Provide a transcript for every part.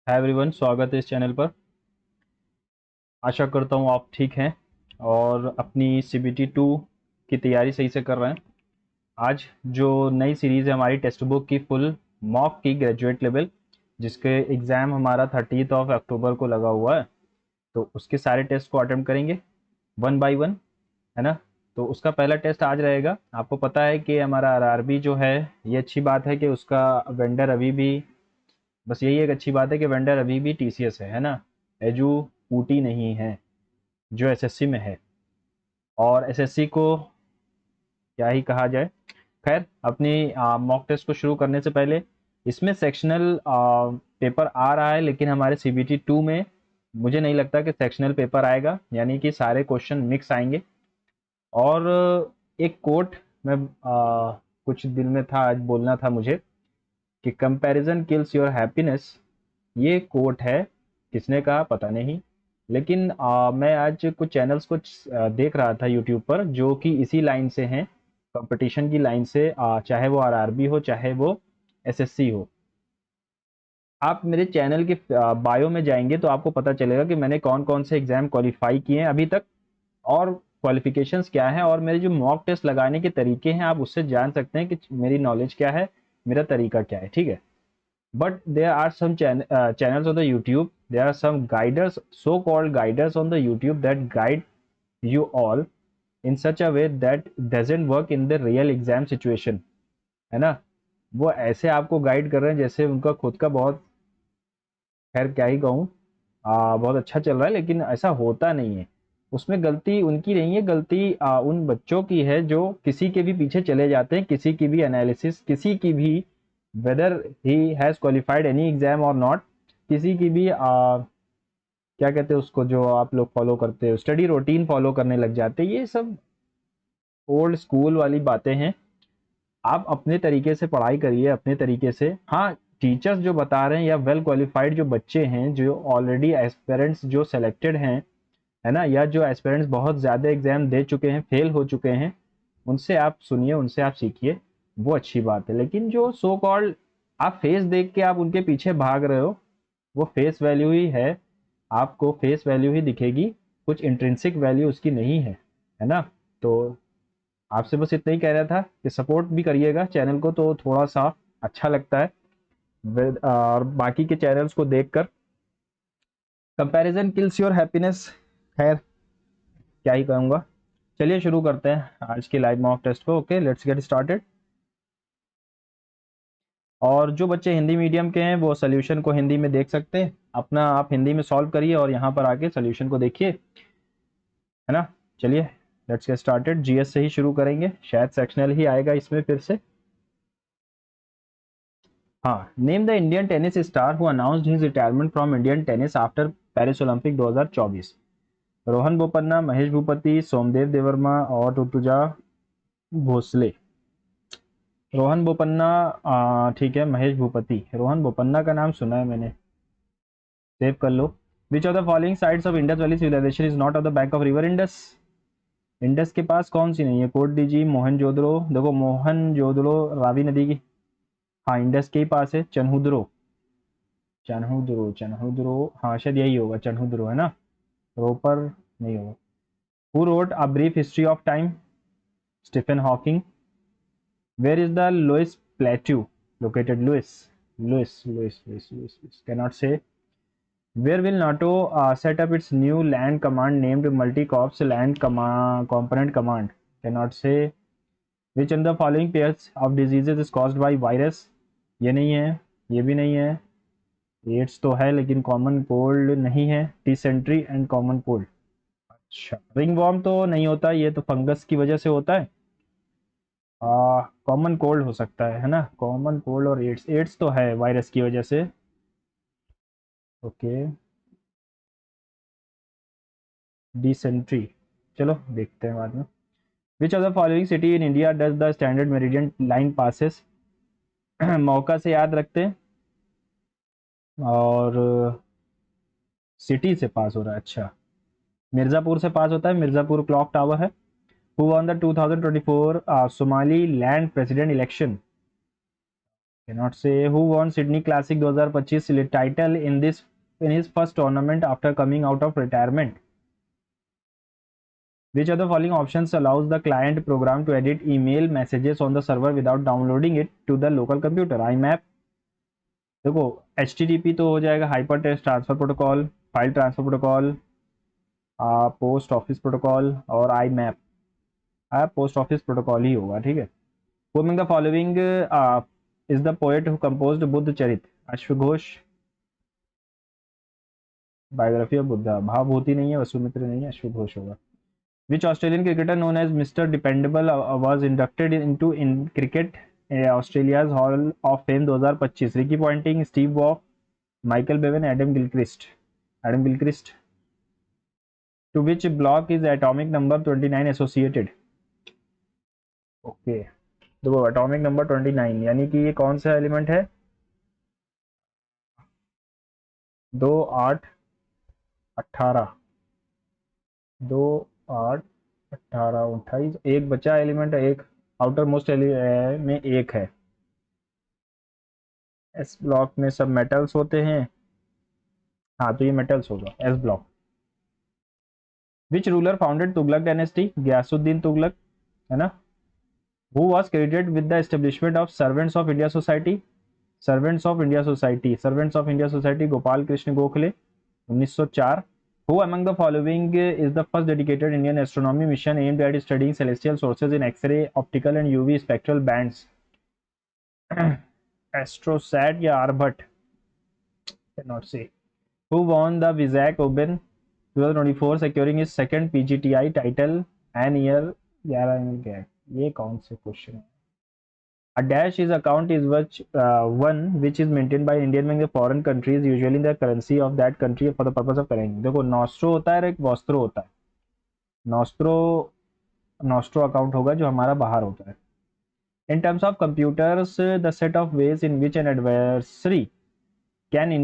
Hi everyone, स्वागत है इस चैनल पर। आशा करता हूँ आप ठीक हैं और अपनी सीबीटी 2 की तैयारी सही से कर रहे हैं। आज जो नई सीरीज़ है हमारी टेक्स्ट बुक की फुल मॉक की ग्रेजुएट लेवल, जिसके एग्ज़ाम हमारा 30 ऑफ अक्टूबर को लगा हुआ है, तो उसके सारे टेस्ट को अटेम्प्ट करेंगे वन बाय वन, है ना। तो उसका पहला टेस्ट आज रहेगा। आपको पता है कि हमारा आरआरबी जो है, ये अच्छी बात है कि उसका वेंडर अभी भी, बस यही एक अच्छी बात है कि वेंडर अभी भी टीसीएस है ना। एजू ऊटी नहीं है जो एसएससी में है। और एसएससी को क्या ही कहा जाए। खैर, अपनी मॉक टेस्ट को शुरू करने से पहले, इसमें सेक्शनल पेपर आ रहा है, लेकिन हमारे सीबीटी 2 में मुझे नहीं लगता कि सेक्शनल पेपर आएगा, यानी कि सारे क्वेश्चन मिक्स आएंगे। और एक कोट मैं कुछ दिल में था, आज बोलना था मुझे, कि कंपैरिजन किल्स योर हैप्पीनेस। ये कोट है, किसने कहा पता नहीं, लेकिन मैं आज कुछ चैनल्स को देख रहा था यूट्यूब पर, जो कि इसी लाइन से हैं, कंपटीशन की लाइन से, चाहे वो आरआरबी हो चाहे वो एसएससी हो। आप मेरे चैनल के बायो में जाएंगे तो आपको पता चलेगा कि मैंने कौन कौन से एग्जाम क्वालिफाई किए हैं अभी तक, और क्वालिफिकेशंस क्या है, और मेरे जो मॉक टेस्ट लगाने के तरीके हैं, आप उससे जान सकते हैं कि मेरी नॉलेज क्या है, मेरा तरीका क्या है, ठीक है। But there are some channels on the YouTube. There are some guiders, so-called guiders on the YouTube that guide you all in such a way that doesn't work in the real exam situation, है ना। वो ऐसे आपको guide कर रहे हैं जैसे उनका खुद का बहुत, खैर क्या ही कहूँ, बहुत अच्छा चल रहा है, लेकिन ऐसा होता नहीं है। उसमें गलती उनकी नहीं है, गलती उन बच्चों की है जो किसी के भी पीछे चले जाते हैं, किसी की भी एनालिसिस, किसी की भी, weather he has qualified any exam और नॉट, किसी की भी क्या कहते हैं उसको, जो आप लोग फॉलो करते हो, स्टडी रूटीन फॉलो करने लग जाते हैं। ये सब ओल्ड स्कूल वाली बातें हैं। आप अपने तरीके से पढ़ाई करिए, अपने तरीके से। हाँ, टीचर्स जो बता रहे हैं या वेल क्वालिफाइड जो बच्चे हैं, जो ऑलरेडी एस्पिरेंट्स जो सेलेक्टेड हैं, है ना, या जो एस्पिरेंट्स बहुत ज़्यादा एग्जाम दे चुके हैं, फेल हो चुके हैं, उनसे आप सुनिए, उनसे आप सीखिए, वो अच्छी बात है। लेकिन जो सो कॉल्ड आप फेस देख के आप उनके पीछे भाग रहे हो, वो फेस वैल्यू ही है, आपको फेस वैल्यू ही दिखेगी, कुछ इंट्रिंसिक वैल्यू उसकी नहीं है ना। तो आपसे बस इतना ही कह रहा था कि सपोर्ट भी करिएगा चैनल को, तो थोड़ा सा अच्छा लगता है। और बाकी के चैनल्स को देखकर, कंपैरिजन किल्स योर हैप्पीनेस, खैर क्या ही कहूँगा। चलिए शुरू करते हैं आज की लाइव मॉक टेस्ट को। Okay, let's get started. और जो बच्चे हिंदी मीडियम के हैं वो सोल्यूशन को हिंदी में देख सकते हैं, अपना आप हिंदी में सॉल्व करिए और यहाँ पर आके सोल्यूशन को देखिए, है ना। चलिए लेट्स गेट स्टार्टेड। जीएस से ही शुरू करेंगे, शायद सेक्शनल ही आएगा इसमें फिर से। हाँ, name the Indian tennis star who announced his retirement from Indian tennis after Paris Olympic 2024। Rohan Bopanna, Mahesh Bhupathi, Somdev Debbarma और ऋतुजा भोसले। रोहन बोपन्ना, ठीक है, महेश भूपति, रोहन बोपन्ना का नाम सुना है मैंने, सेव कर लो। Which of the following sites of Indus valley civilisation is not of the bank of river Indus. Indus के पास कौन सी नहीं है, कोटडीजी, मोहनजोदड़ो, देखो मोहनजोदड़ो रावी नदी की, हाँ इंडस के ही पास है। चनहुद्रो, चनहुद्रो, चनहुद्रो, हाँ शायद यही होगा, चनहुद्रो है ना, रोपर नहीं होगा। Who wrote a brief history of time, Stephen Hawking. Where is the loess plateau located, Louis cannot say. Where will NATO set up its new land command named Multi-Corps Land Component Command? Cannot say. Which of the following pairs of diseases is caused by virus? ये नहीं है, ये भी नहीं है। Ads तो है लेकिन कॉमन कोल्ड नहीं है। डिसेंट्री एंड कॉमन कोल्ड, अच्छा रिंग वॉर्म तो नहीं होता, ये तो फंगस की वजह से होता है। कॉमन कोल्ड हो सकता है ना, कॉमन कोल्ड और एड्स, एड्स तो है वायरस की वजह से। ओके, डिसेंट्री, चलो देखते हैं बाद में। विच of the following city in India does the standard meridian line passes. मौका से याद रखते हैं, और सिटी से पास हो रहा है, अच्छा मिर्ज़ापुर से पास होता है, मिर्ज़ापुर क्लॉक टावर है। Who one the 2024 Somali land president election. Cannot say. Who won Sydney Classic 2025 title in his first tournament after coming out of retirement? Which of the following options allows the client program to edit email messages on the server without downloading it to the local computer? IMAP, देखो HTTP तो हो जाएगा, hyper text transfer protocol, file transfer protocol, post office protocol और IMAP, post office protocol ही होगा, ठीक है। Who among the following is the poet who composed Buddha Charit? अश्वघोष, biography of Buddha, Bhavabhuti नहीं है, वसुमित्र नहीं है, अश्वघोष होगा। Which Australian cricketer known as Mr. Dependable was inducted into in cricket Australia's Hall of Fame 2025? Ricky Ponting, Steve Waugh, Michael Bevan, Adam Gilchrist. Adam Gilchrist. To which block is atomic number 29 associated? Okay. देखो atomic number 29 यानी कि ये कौन सा element है? 2 8 18, 2 8 18 28, एक बचा element, एक आउटर मोस्ट में एक है। एस ब्लॉक में सब मेटल्स होते हैं, हाँ तो ये मेटल्स होगा S block. Which ruler founded Tughlaq dynasty? Ghiyasuddin Tughlaq, है ना। Who was credited with the establishment of Servants of India Society? Servants of India Society, Servants of India Society, Gopal Krishna Gokhale, 1904. Who among the following is the first dedicated Indian astronomy mission aimed at studying celestial sources in X-ray, optical and UV spectral bands? Astrosat या Aryabhata? Cannot say. Who won the Vizag Open 2024 securing his second PGTI title an year? यार क्या है ये, कौन से question है? A dash is account is one which is maintained by Indian among the foreign countries usually in the currency of that country for the purpose of currency. देखो nostro होता है और एक वॉस्ट्रो होता है। नॉस्ट्रो अकाउंट होगा जो हमारा बाहर होता है। In terms of computers, the set of ways in which an adversary can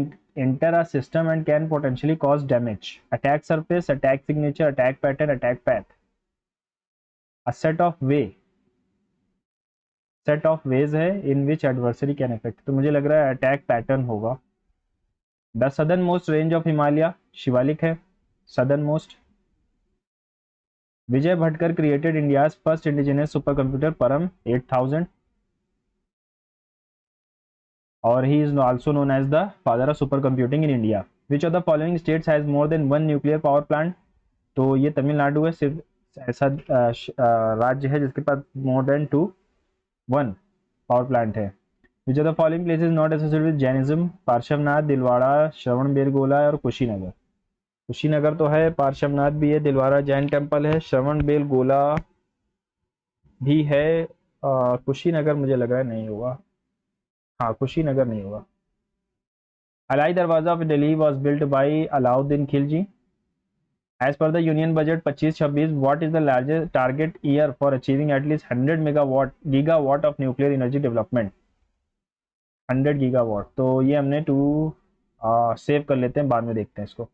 enter a system and can potentially cause damage: attack surface, attack signature, attack pattern, attack path. A set of ways है in which adversary can affect, तो मुझे लग रहा है attack pattern होगा। The southern most range of Himalaya Shivalik है, southern most. Vijay Bhatkar created India's first indigenous super computer Param 8000 और he is also known as the father of super computing in India. Which of the following states has more than one nuclear power plant? तो ये तमिलनाडु है, सिर्फ ऐसा राज्य है जिसके पास मोर देन 1 पावर प्लांट है। Which of the following places not associated with Jainism? Parshvanath, Dilwara, Shravana Belagola और कुशीनगर। कुशीनगर तो है, पार्श्वनाथ भी है, दिलवाड़ा जैन टेम्पल है, श्रवण बेलगोला भी है, कुशीनगर मुझे लग रहा है नहीं होगा, हाँ कुशीनगर नहीं होगा। अलाई दरवाजा of Delhi was built by Alauddin Khilji. As per the Union Budget 25-26, what is the largest target year for achieving at least 100 gigawatt of nuclear energy development? 100 gigawatt, तो ये हमने सेव कर लेते हैं, बाद में देखते हैं इसको।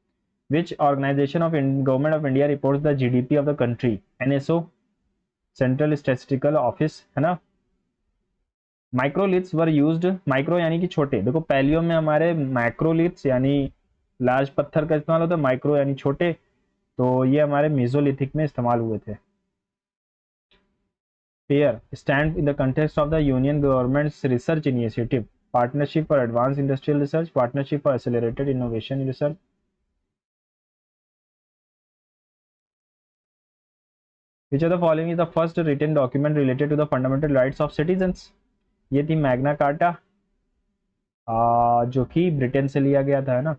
Which organization of government of India reports the GDP of the country? NSO, Central Statistical Office, है ना। माइक्रोलिथ्स वर यूज्ड, माइक्रो यानी कि छोटे, देखो पैलियो में हमारे माइक्रोलिथ्स यानी लार्ज पत्थर का इस्तेमाल होता है, माइक्रो यानी छोटे, तो ये हमारे मेसोलिथिक में इस्तेमाल हुए थे। Pair stand in the context of the union governments research initiative? Partnership for advance industrial research, partnership for accelerated innovation research. Which of the following is the first written document related to the fundamental rights of citizens? ये थी Magna carta, जो कि Britain से लिया गया था, है ना।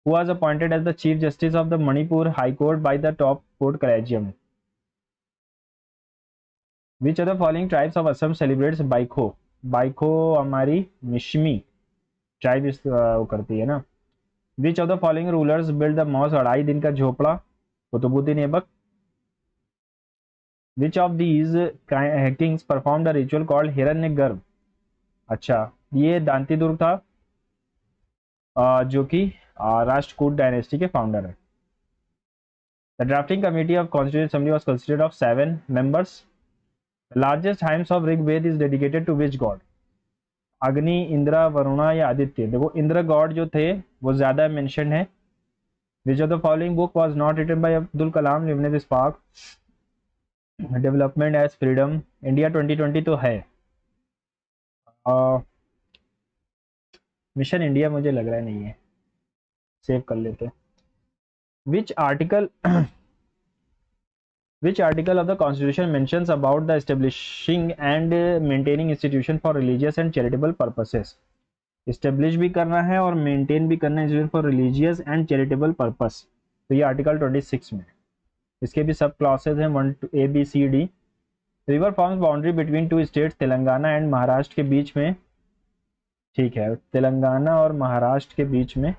Who was appointed as the Chief Justice of the Manipur High Court by the top court collegium? Which of the following tribes of Assam celebrates बाइखो? बाइखो हमारी मिश्मी ट्राइब वो करती है ना। Which of the following rulers built the most 2.5 दिन का झोपड़ा? Qutubuddin Aibak. Which of these kings performed a ritual called हिरण्यगर्भ? अच्छा ये दांती दुर्ग था, जो कि राष्ट्रकूट डायनेस्टी के फाउंडर है। The drafting committee of Constituent Assembly was consisted of 7 members. The largest hymns of Rig Ved is dedicated to which god? अग्नि, इंद्रा, वरुणा या आदित्य? देखो इंद्र गॉड जो थे वो ज्यादा मेंशन है। Which of the following book was not written by Abdul Kalam? Live in the spark, development as freedom, India 2020 तो है। मिशन इंडिया मुझे लग रहा है नहीं है, सेव कर लेते हैं। Which article Which article of the Constitution mentions about the establishing and maintaining institution for religious and charitable purposes? Establish भी करना है और maintain भी करना है institution for religious and charitable purpose। तो ये आर्टिकल 26 में, इसके भी सब क्लॉसेज हैं 1 to A B C D। River forms boundary between two states, Telangana and Maharashtra के बीच में। ठीक है, तेलंगाना और महाराष्ट्र के बीच में,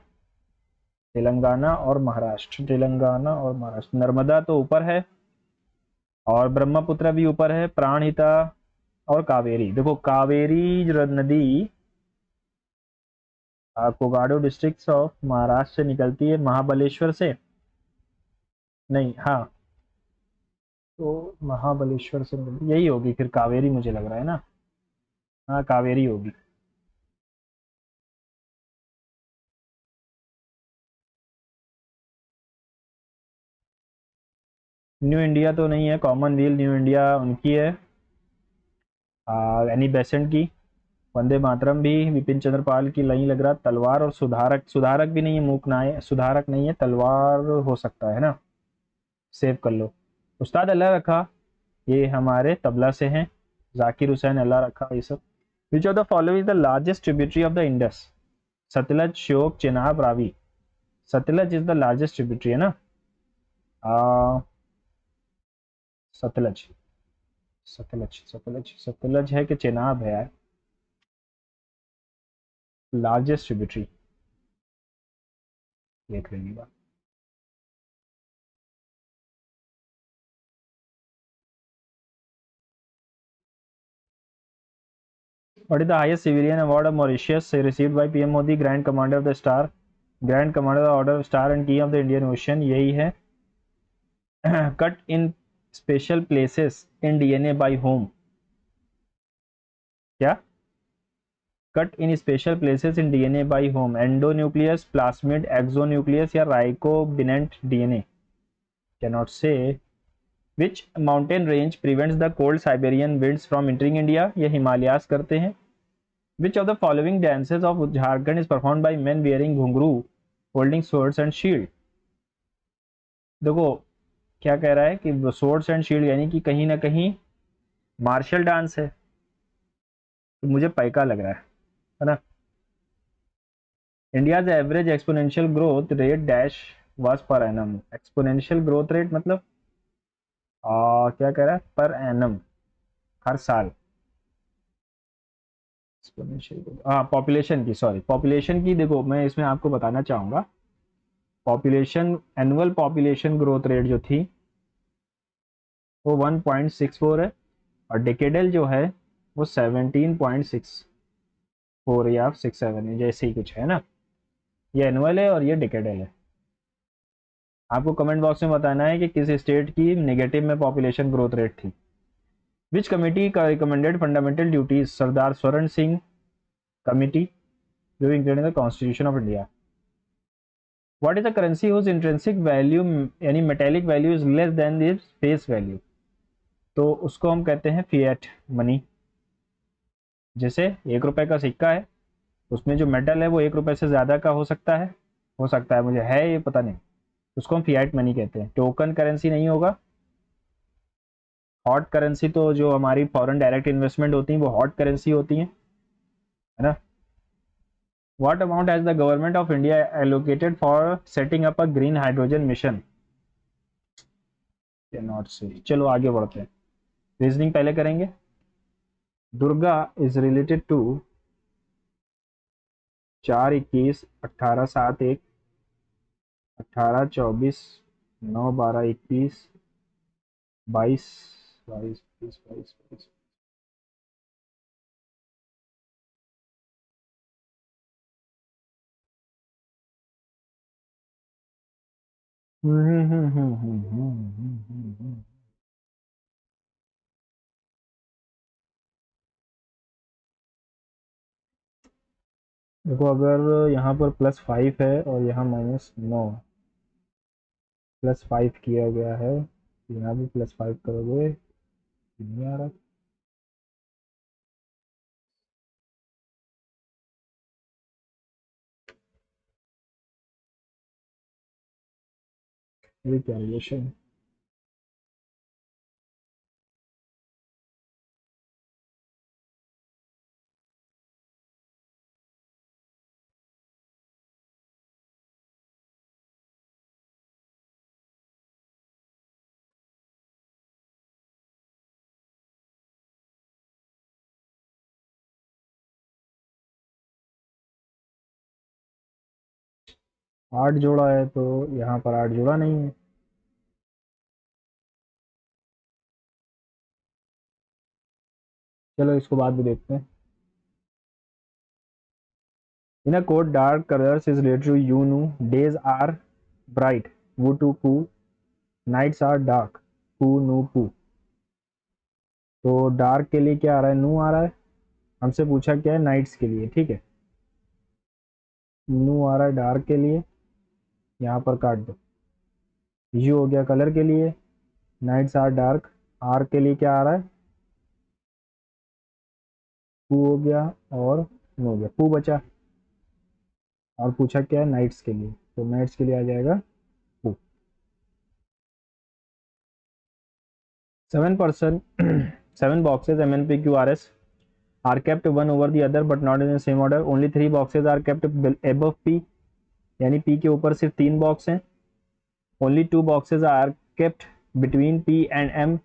तेलंगाना और महाराष्ट्र, तेलंगाना और महाराष्ट्र। नर्मदा तो ऊपर है और ब्रह्मपुत्र भी ऊपर है, प्राणहिता और कावेरी। देखो कावेरी नदी कोगाडो डिस्ट्रिक्ट ऑफ महाराष्ट्र से निकलती है, महाबलेश्वर से नहीं, हाँ तो महाबलेश्वर से यही होगी फिर, कावेरी मुझे लग रहा है ना। हाँ कावेरी होगी। न्यू इंडिया तो नहीं है, कॉमनवेल्थ न्यू इंडिया उनकी है, एनी बेसेंट की। वंदे मातरम भी विपिन चंद्र पाल की नहीं लग रहा। तलवार और सुधारक, सुधारक भी नहीं है, मूक नाय सुधारक नहीं है, तलवार हो सकता है ना, सेव कर लो। उस्ताद अल्लाह रखा, ये हमारे तबला से हैं, जाकिर हुसैन अल्लाह रखा ये सब। विच of the following is the largest tributary of the Indus? Sutlej, Shyok, Chenab, Ravi. Sutlej is the largest tributary है ना, सतलज, सतलज सतलज सतलज है कि चेनाब है यार लार्जेस्ट ट्रिब्यूटरी? देख लेंगे बात। What is the highest civilian award of Mauritius received by PM Modi? Grand Commander of the Star, Grand Commander of the Order of Star and King of the Indian Ocean, यही है। Cut in special places in DNA by whom? क्या? Cut in special places in DNA by whom? Endonucleus, plasmid, exonucleus या recombinant DNA? Cannot say। Which mountain range prevents the cold Siberian winds from entering India? ये हिमालयास करते हैं। Which of the following dances of Jharkhand is performed by men wearing घुंघरू, holding swords and shield? देखो क्या कह रहा है कि swords and shield यानी कि कहीं ना कहीं मार्शल डांस है, तो मुझे पैका लग रहा है ना। India's average exponential growth rate dash was per annum? Exponential growth rate मतलब क्या कह रहा है, पर एनम, हर साल। एक्सपोनेंशियल, हाँ पॉपुलेशन की, सॉरी पॉपुलेशन की। देखो मैं इसमें आपको बताना चाहूंगा, population, annual population growth rate जो थी वो 1.64 है, और डिकेडल जो है वो 17.64 या 67 है, जैसे ही कुछ है ना। ये एनुअल है और ये डिकेडल है। आपको कमेंट बॉक्स में बताना है कि किस स्टेट की नेगेटिव में पॉपुलेशन ग्रोथ रेट थी। विच कमेटी का recommended fundamental duties? Sardar Swaran Singh committee, जो including the constitution of India. What is the currency whose intrinsic value यानी metallic value is less than the face value? तो उसको हम कहते हैं फिएट मनी। जैसे 1 रुपए का सिक्का है, उसमें जो मेटल है वो 1 रुपए से ज्यादा का हो सकता है, मुझे है ये पता नहीं, उसको हम फिएट मनी कहते हैं। टोकन करेंसी नहीं होगा। हॉट करेंसी तो जो हमारी फॉरेन डायरेक्ट इन्वेस्टमेंट होती है वो हॉट करेंसी होती है ना। What amount has the government of India allocated for setting up a green hydrogen mission? Not say. चलो आगे बढ़ते हैं, रीजनिंग पहले करेंगे। Durga is related to 4, 21, 18, 7, 1, 18, 24, 9, 12, 21, 22, 22, 22, 22, 22। देखो अगर यहाँ पर +5 है और यहाँ -9, +5 किया गया है, यहाँ भी +5 करोगे, नहीं आ रहा। ये क्या रिलेशन है? 8 जोड़ा है तो यहाँ पर 8 जोड़ा नहीं है। चलो इसको बाद में देखते हैं। In a code dark colours is related to you know, days are bright वो टू पू, नाइट्स आर डार्क पू नो पू। तो डार्क के लिए क्या आ रहा है, नू आ रहा है। हमसे पूछा क्या है, नाइट्स के लिए, ठीक है। नू आ रहा है डार्क के लिए, यहाँ पर काट दो। यू हो गया कलर के लिए, नाइट्स आर डार्क, आर के लिए क्या आ रहा है, पू हो गया, और नो हो गया, पू बचा। और पूछा क्या है, नाइट्स के लिए, तो नाइट्स के लिए आ जाएगा पू। 7% 7 boxes MNPQRS are kept one over the other but not in the same order. Only 3 boxes are kept above P, यानी P के ऊपर सिर्फ 3 बॉक्स हैं। Only 2 boxes are kept between P and M.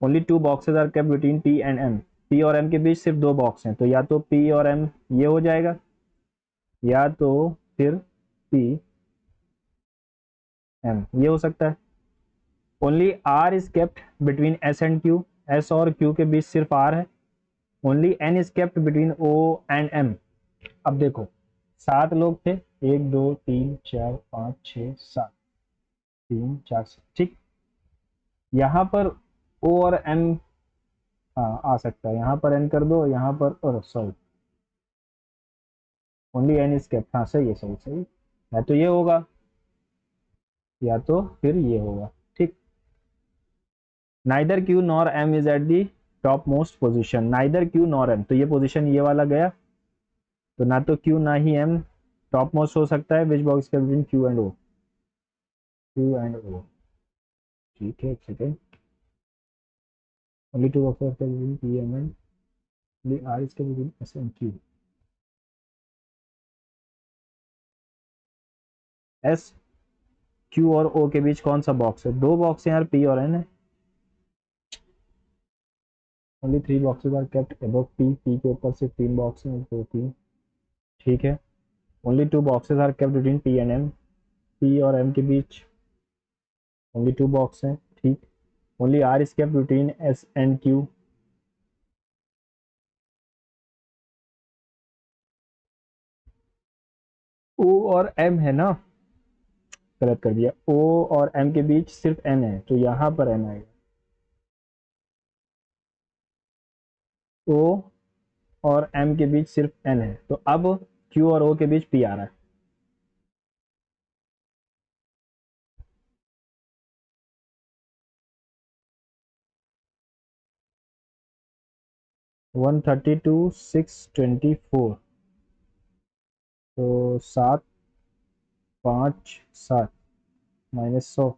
Only 2 boxes are kept between P and M. P और M के बीच सिर्फ 2 box हैं, तो या तो P और M ये हो जाएगा, या तो फिर P M ये हो सकता है। Only R is kept between S and Q, S और Q के बीच सिर्फ R है। Only N is kept between O and M। अब देखो 7 लोग थे, 1 2 3 4 5 6 7, 3 4 7, ठीक। यहाँ पर O और M आ सकता है, यहाँ पर N कर दो, यहाँ पर, और sorry only N is kept, हाँ सही है, सही सही। या तो ये होगा या तो फिर ये होगा, ठीक। Neither Q nor M is at the top most position, neither Q nor M, तो ये पोजिशन ये वाला गया, तो ना तो Q ना ही M टॉप मोस्ट हो सकता है। विच बॉक्स के between Q and O, Q and O, ठीक है, एक सेकेंड। ओनली 2 बॉक्सेस के between P and N, only R is के between S and Q। S Q और O के बीच कौन सा बॉक्स है, 2 बॉक्स हैं यार, P और N है। Only 3 boxes are kept above P, P के ऊपर सिर्फ 3 बॉक्स हैं, 2 3, ठीक है। Only 2 boxes are kept between P and M, P और M के बीच ओनली 2 बॉक्स हैं, ठीक। Only R is kept between S and Q, O और M है ना, गलत कर दिया, O और M के बीच सिर्फ N है, तो यहाँ पर N आएगा। O और M के बीच सिर्फ N है, तो अब Q और O के बीच P आ रहा है। वन 32 624, तो 7 5 7 -100,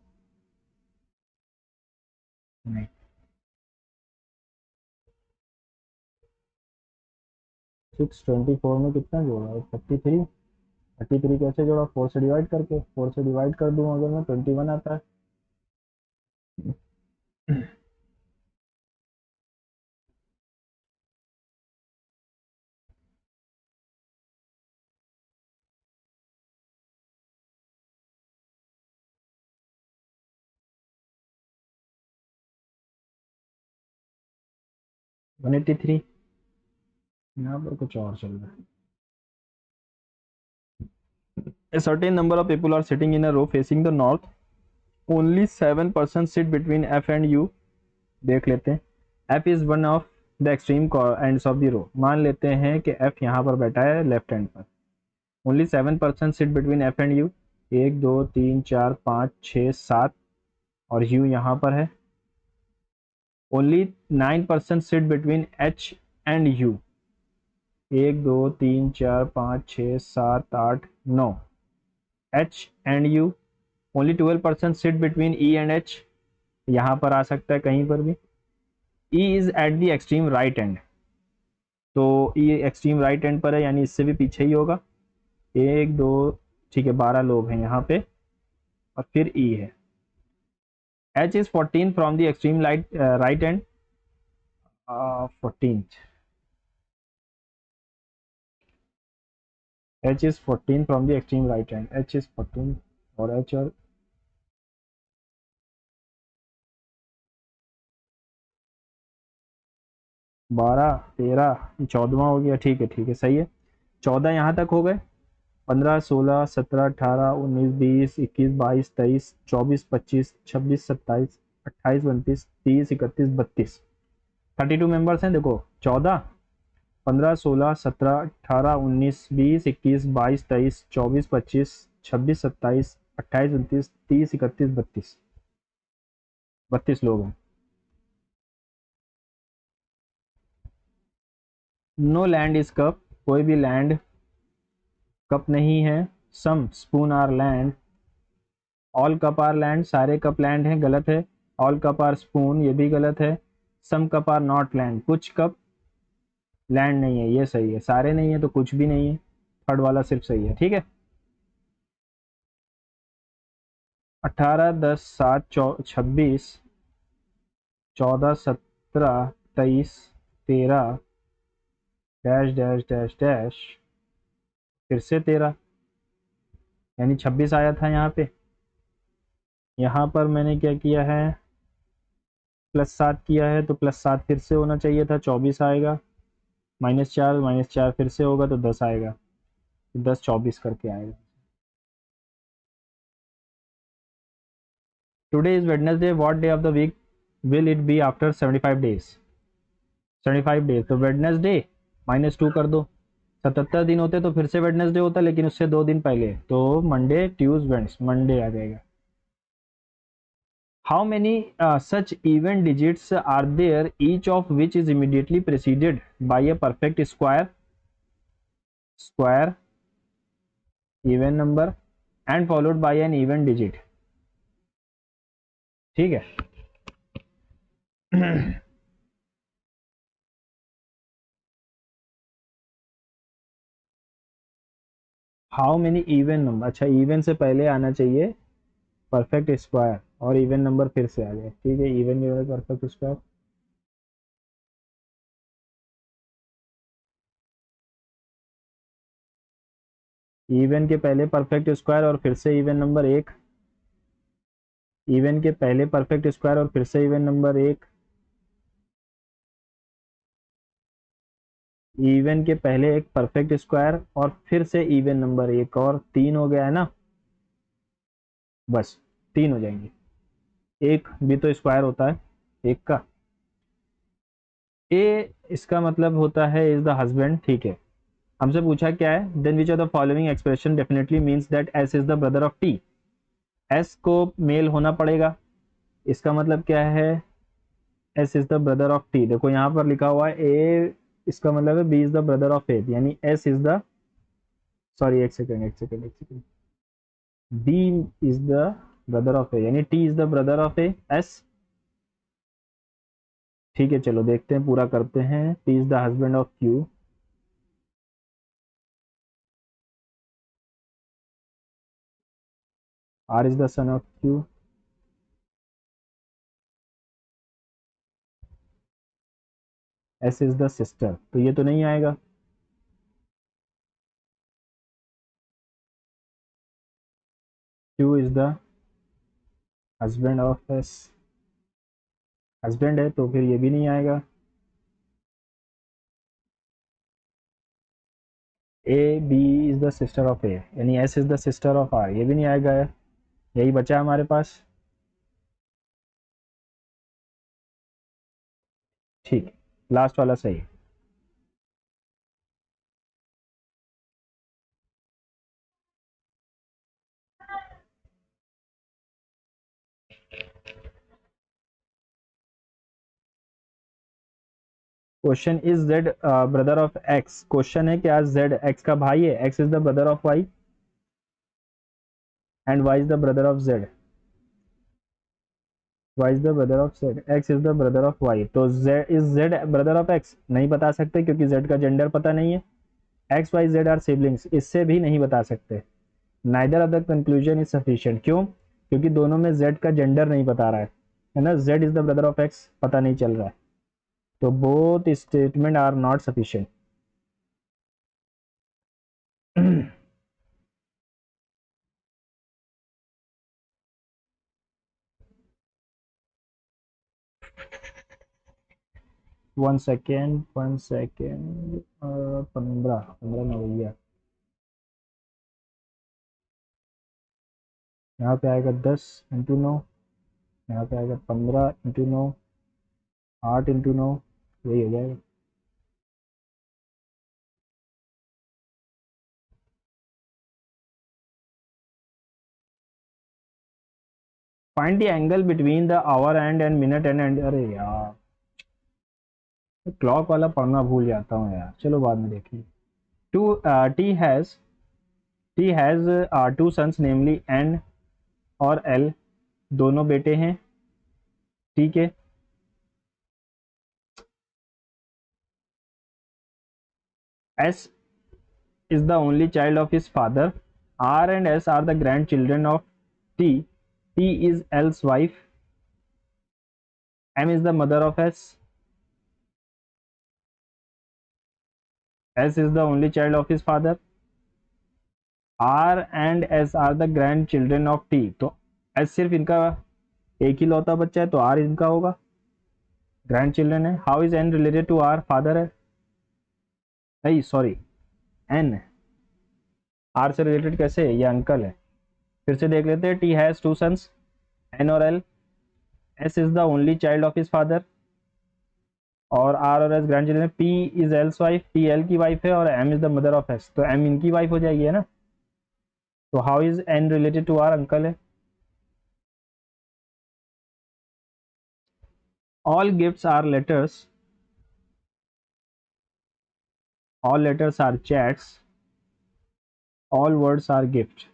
नहीं 624 में कितना जोड़ा है, 33। 33 कैसे जोड़ा, 4 से डिवाइड करके, 4 से डिवाइड कर दूं अगर मैं, 21 आता है। 183, यहाँ पर कुछ और चल रहा है। A certain number of people are sitting in a row facing the north. Only 7 persons sit between F and U. देख लेते हैं। F is one of the extreme ends of the row. मान लेते हैं कि F यहाँ पर बैठा है लेफ्ट हैंड पर, only 7% sit between F and you, 1 2 3 4 5 6 7, और यू यहाँ पर है। Only 9% sit between H and you, 1 2 3 4 5 6 7 8 9, H and you. Only 12% sit between E and H, यहाँ पर आ सकता है कहीं पर भी। E is at the extreme right and, तो ई एक्सट्रीम राइट एंड पर है, यानी इससे भी पीछे ही होगा। 1 2, ठीक है, 12 लोग हैं यहाँ पे, और फिर ई है। H is 14 from the extreme right and, 14, H is 14 from the extreme right and, H is 14, और एच और 12 13, 14वां हो गया। ठीक है, ठीक है, सही है। 14 यहाँ तक हो गए। 15 16 17 18 19 20 21 22 23 24 25 26 27 28 29 30 31 32, 32 मेंबर्स हैं। देखो, 14 15 16 17 18 19 20 21 22 23 24 25 26 27 28 29 30 31 32, 32 लोग हैं। नो लैंड इज कप, कोई भी लैंड कप नहीं है। Some spoon are land, all cup are land, सारे कप लैंड हैं, गलत है। ऑल कप आर स्पून, ये भी गलत है। सम कप आर नॉट लैंड, कुछ कप लैंड नहीं है, ये सही है। सारे नहीं है तो कुछ भी नहीं है, थर्ड वाला सिर्फ सही है। ठीक है। 18 10 7 26, 14 17 23 13, डैश डैश डैश डैश, फिर से 13, यानी 26 आया था यहाँ पे। यहाँ पर मैंने क्या किया है, +7 किया है, तो +7 फिर से होना चाहिए था, 24 आएगा। -4 फिर से होगा तो 10 आएगा, 10 24 करके आएगा। Today is Wednesday, what day of the week will it be after 75 days? 75 days, तो वेडनेसडे -2 कर दो। 77 दिन होते तो फिर से वेडनेसडे होता, लेकिन उससे 2 दिन पहले, तो मंडे ट्यूज वेंस, मंडे आ जाएगा। How many such even digits are there, each of which is immediately preceded by a perfect square, square even number and followed by an even digit? ठीक है। हाउ मेनी इवन नंबर, अच्छा, even से पहले आना चाहिए perfect square, और even number फिर से आ जाए। ठीक है, इवन के बाद परफेक्ट स्क्वायर। इवन के पहले परफेक्ट स्क्वायर और फिर से इवन नंबर 1, इवन के पहले परफेक्ट स्क्वायर और फिर से इवन नंबर 1, इवन के पहले एक परफेक्ट स्क्वायर और फिर से इवन नंबर 1, और 3 हो गया है ना, बस 3 हो जाएंगे। एक भी तो स्क्वायर होता है एक का। ए इसका मतलब होता है इज द हस्बैंड। ठीक है, हमसे पूछा क्या है, then which of the following expression definitely means that S is the brother of T? S को मेल होना पड़ेगा, इसका मतलब क्या है, S is the brother of T. देखो यहाँ पर लिखा हुआ है ए, इसका मतलब है B is the brother of A, यानी एस इज द, सॉरी एक सेकेंड एक सेकेंड एक second, B is the brother of A, यानी T is the brother of A S. ठीक है, चलो देखते हैं, पूरा करते हैं। P is the husband of Q, R is the son of Q, S is the sister, तो ये तो नहीं आएगा। Q is the husband of S, husband है तो फिर ये भी नहीं आएगा। A B is the sister of A, यानी S is the sister of R, ये भी नहीं आएगा। यही बचा हमारे पास। ठीक, लास्ट वाला सही। Question is Z brother of X, question है क्या जेड एक्स का भाई है, X is the brother of Y and Y is the brother of Z, Y is the brother of Z, X is the brother of Y. तो Z is Z brother of X, नहीं बता सकते क्योंकि Z का gender पता नहीं है। X Y Z are siblings, इससे भी नहीं बता सकते। Neither of the conclusion is sufficient, क्यों, क्योंकि दोनों में जेड का जेंडर नहीं बता रहा है ना, Z is the brother of X पता नहीं चल रहा है, तो both statement are not sufficient. 1 second 1 second, 15 15 में हो गया, यहाँ पे आएगा 10 × 9, यहाँ पे आएगा 15 × 9, 8 × 9, यही हो जाएगा। Find the angle between the our and minute and, अरे यार क्लॉक वाला पढ़ना भूल जाता हूँ यार, चलो बाद में देखेंगे। Two T has two sons namely N और एल, दोनों बेटे हैं, ठीक है। S is the only child of his father. R and S are the grandchildren of T. T is L's wife. M is the mother of S. S is the only child of his father. R and S are the grandchildren of T. तो S सिर्फ इनका एक ही लौता बच्चा है, तो R इनका होगा, grand children है। How is N related to R, father है, नहीं सॉरी N R से रिलेटेड कैसे है, ये अंकल है। फिर से देख लेते हैं, T has two sons N और L, S is the only child of his father, और R और S grand children, P is L's wife, P L की वाइफ है, और M is the mother of S, तो M इनकी wife हो जाएगी है ना। तो how is N related to R, uncle है। All gifts are letters, all letters are chats, all words are gift,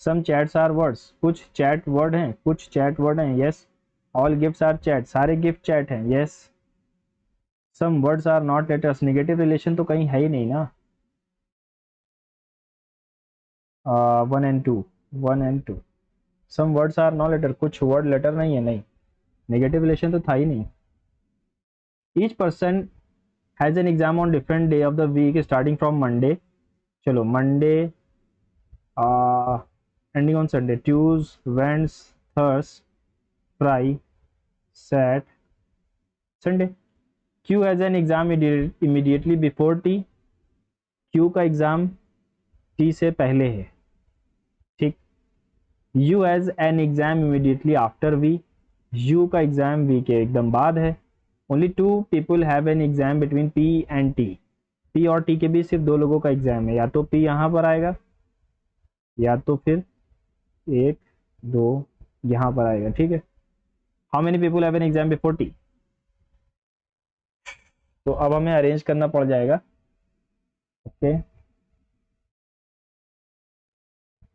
some chats are words, कुछ chat word हैं, कुछ चैट वर्ड हैं, yes. All gifts are chat, सारे gift chat हैं, yes. Some words are not letters, negative relation तो कहीं है ही नहीं ना। 1 and 2, 1 and 2। Some words are not letter, कुछ वर्ड लेटर नहीं है, नहीं, नेगेटिव रिलेशन तो था ही नहीं। Each person has an exam on different day of the week starting from Monday, चलो Monday ending on Sunday, Tues Wednes Thurs Fri Sat Sunday. Q has an exam immediately before T, Q का exam T से पहले है, ठीक। U has an exam immediately after V, U का exam V के एकदम बाद है। Only 2 people have an exam between P and T, P और T के बीच सिर्फ 2 लोगों का एग्जाम है, या तो P यहाँ पर आएगा या तो फिर 1 2 यहाँ पर आएगा, ठीक है। How many people have an exam before T, तो अब हमें अरेंज करना पड़ जाएगा, ओके,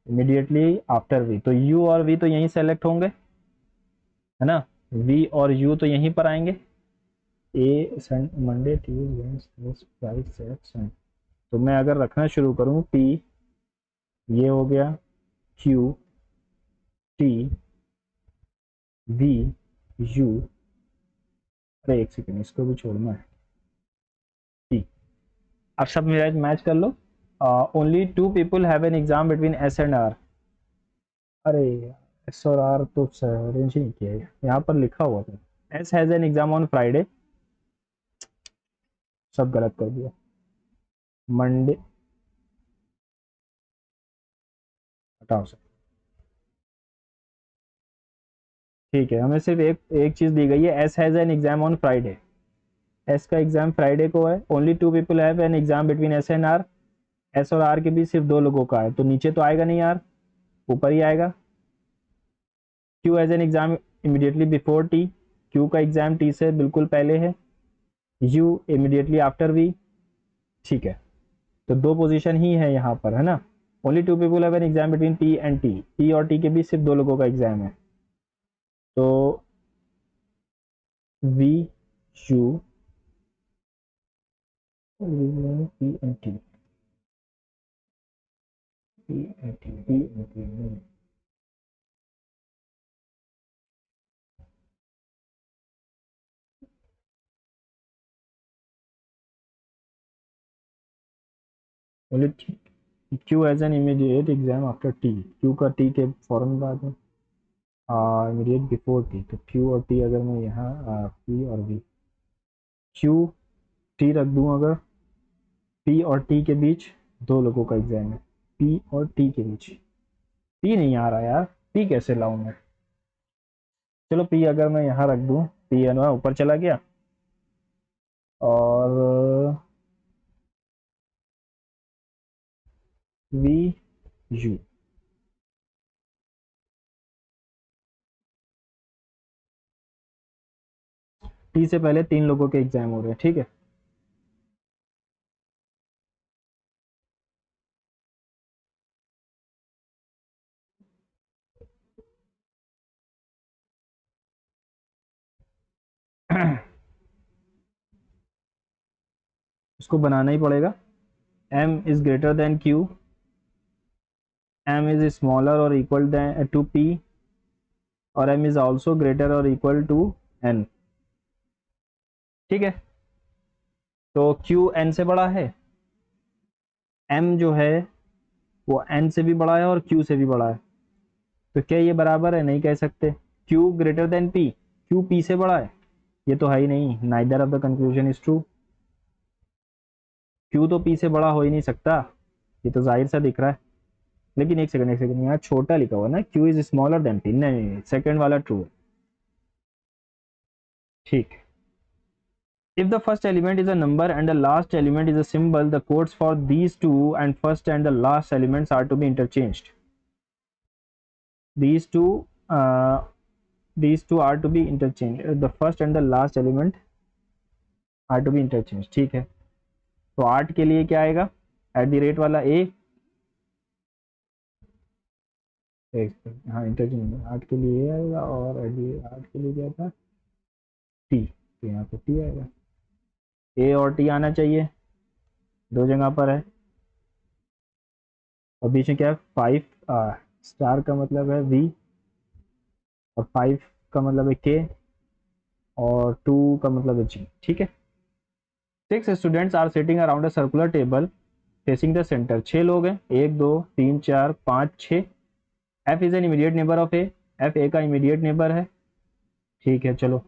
इमीडिएटली आफ्टर V, तो U और V तो यहीं सेलेक्ट होंगे है ना, V और U तो यहीं पर आएंगे, ए मंडे ट्यूसडे, तो मैं अगर रखना शुरू करूं P, ये हो गया Q T V U, अरे एक सेकेंड इसको भी छोड़ना है, T। अब सब मेरा मैच कर लो। Only 2 people have an exam between S and R, अरे S और R तो अरेंज ही नहीं किया है, यहाँ पर लिखा हुआ था S has an exam on Friday, सब गलत कर दिया, मंडे हटाओ सब, ठीक है। हमें सिर्फ एक चीज दी गई है, S has an exam on Friday, S का एग्जाम फ्राइडे को है। Only 2 people have an exam between S and R, S और R के बीच सिर्फ 2 लोगों का है, तो नीचे तो आएगा नहीं R, ऊपर ही आएगा। Q has an exam immediately before T, Q का एग्जाम टी से बिल्कुल पहले है, यू इमीडिएटली आफ्टर वी। ठीक है, तो दो पोजीशन ही है यहाँ पर, है ना। Only two people have an exam between P and T, P और टी के बीच सिर्फ दो लोगों का एग्जाम है। तो we you P and T, P and T, P and T. Only Q has an immediate exam after T, Q का टी के फौरन बाद है, इमीडिएट बिफोर टी। तो क्यू और टी अगर मैं यहाँ पी और वी, क्यू टी रख दूँ अगर, पी और टी के बीच दो लोगों का एग्जाम है, पी और टी के बीच। पी नहीं आ रहा यार, पी कैसे लाऊं मैं। चलो पी अगर मैं यहाँ रख दूँ, पी है ना ऊपर चला गया, और वी यू, टी से पहले तीन लोगों के एग्जाम हो रहे हैं, ठीक है। उसको बनाना ही पड़ेगा। m is greater than q, m is smaller और इक्वल टू p, और m इज ऑल्सो ग्रेटर और इक्वल टू n। ठीक है, तो q n से बड़ा है, m जो है वो n से भी बड़ा है और q से भी बड़ा है। तो क्या ये बराबर है? नहीं कह सकते। q greater than p, q p से बड़ा है, ये तो है ही नहीं। Neither of the conclusion is true. q तो p से बड़ा हो ही नहीं सकता, ये तो जाहिर सा दिख रहा है। लेकिन एक सेकंड यहाँ छोटा लिखा हुआ ना, q is smaller than p। नहीं, सेकंड वाला ट्रू है। ठीक। If the first element is a number and the last element is a symbol, the codes for these two and first and the last elements are to be interchanged. These two are to be interchanged. The first and the last element are to be interchanged. ठीक है, तो 8 के लिए क्या आएगा? At the rate वाला a, हाँ interchange 8 के लिए आएगा, और एट 8 के लिए क्या था? t, तो यहाँ पे t आएगा। a और t आना चाहिए, दो जगह पर है, और बीच में क्या है? 5 स्टार का मतलब है v, और 5 का मतलब है k, और 2 का मतलब है g। ठीक है। 6 students are sitting around a circular table facing the centre. 6 लोग हैं, 1 2 3 4 5 6। f is an immediate neighbour of a, f a का इमीडिएट नेबर है। ठीक है, चलो।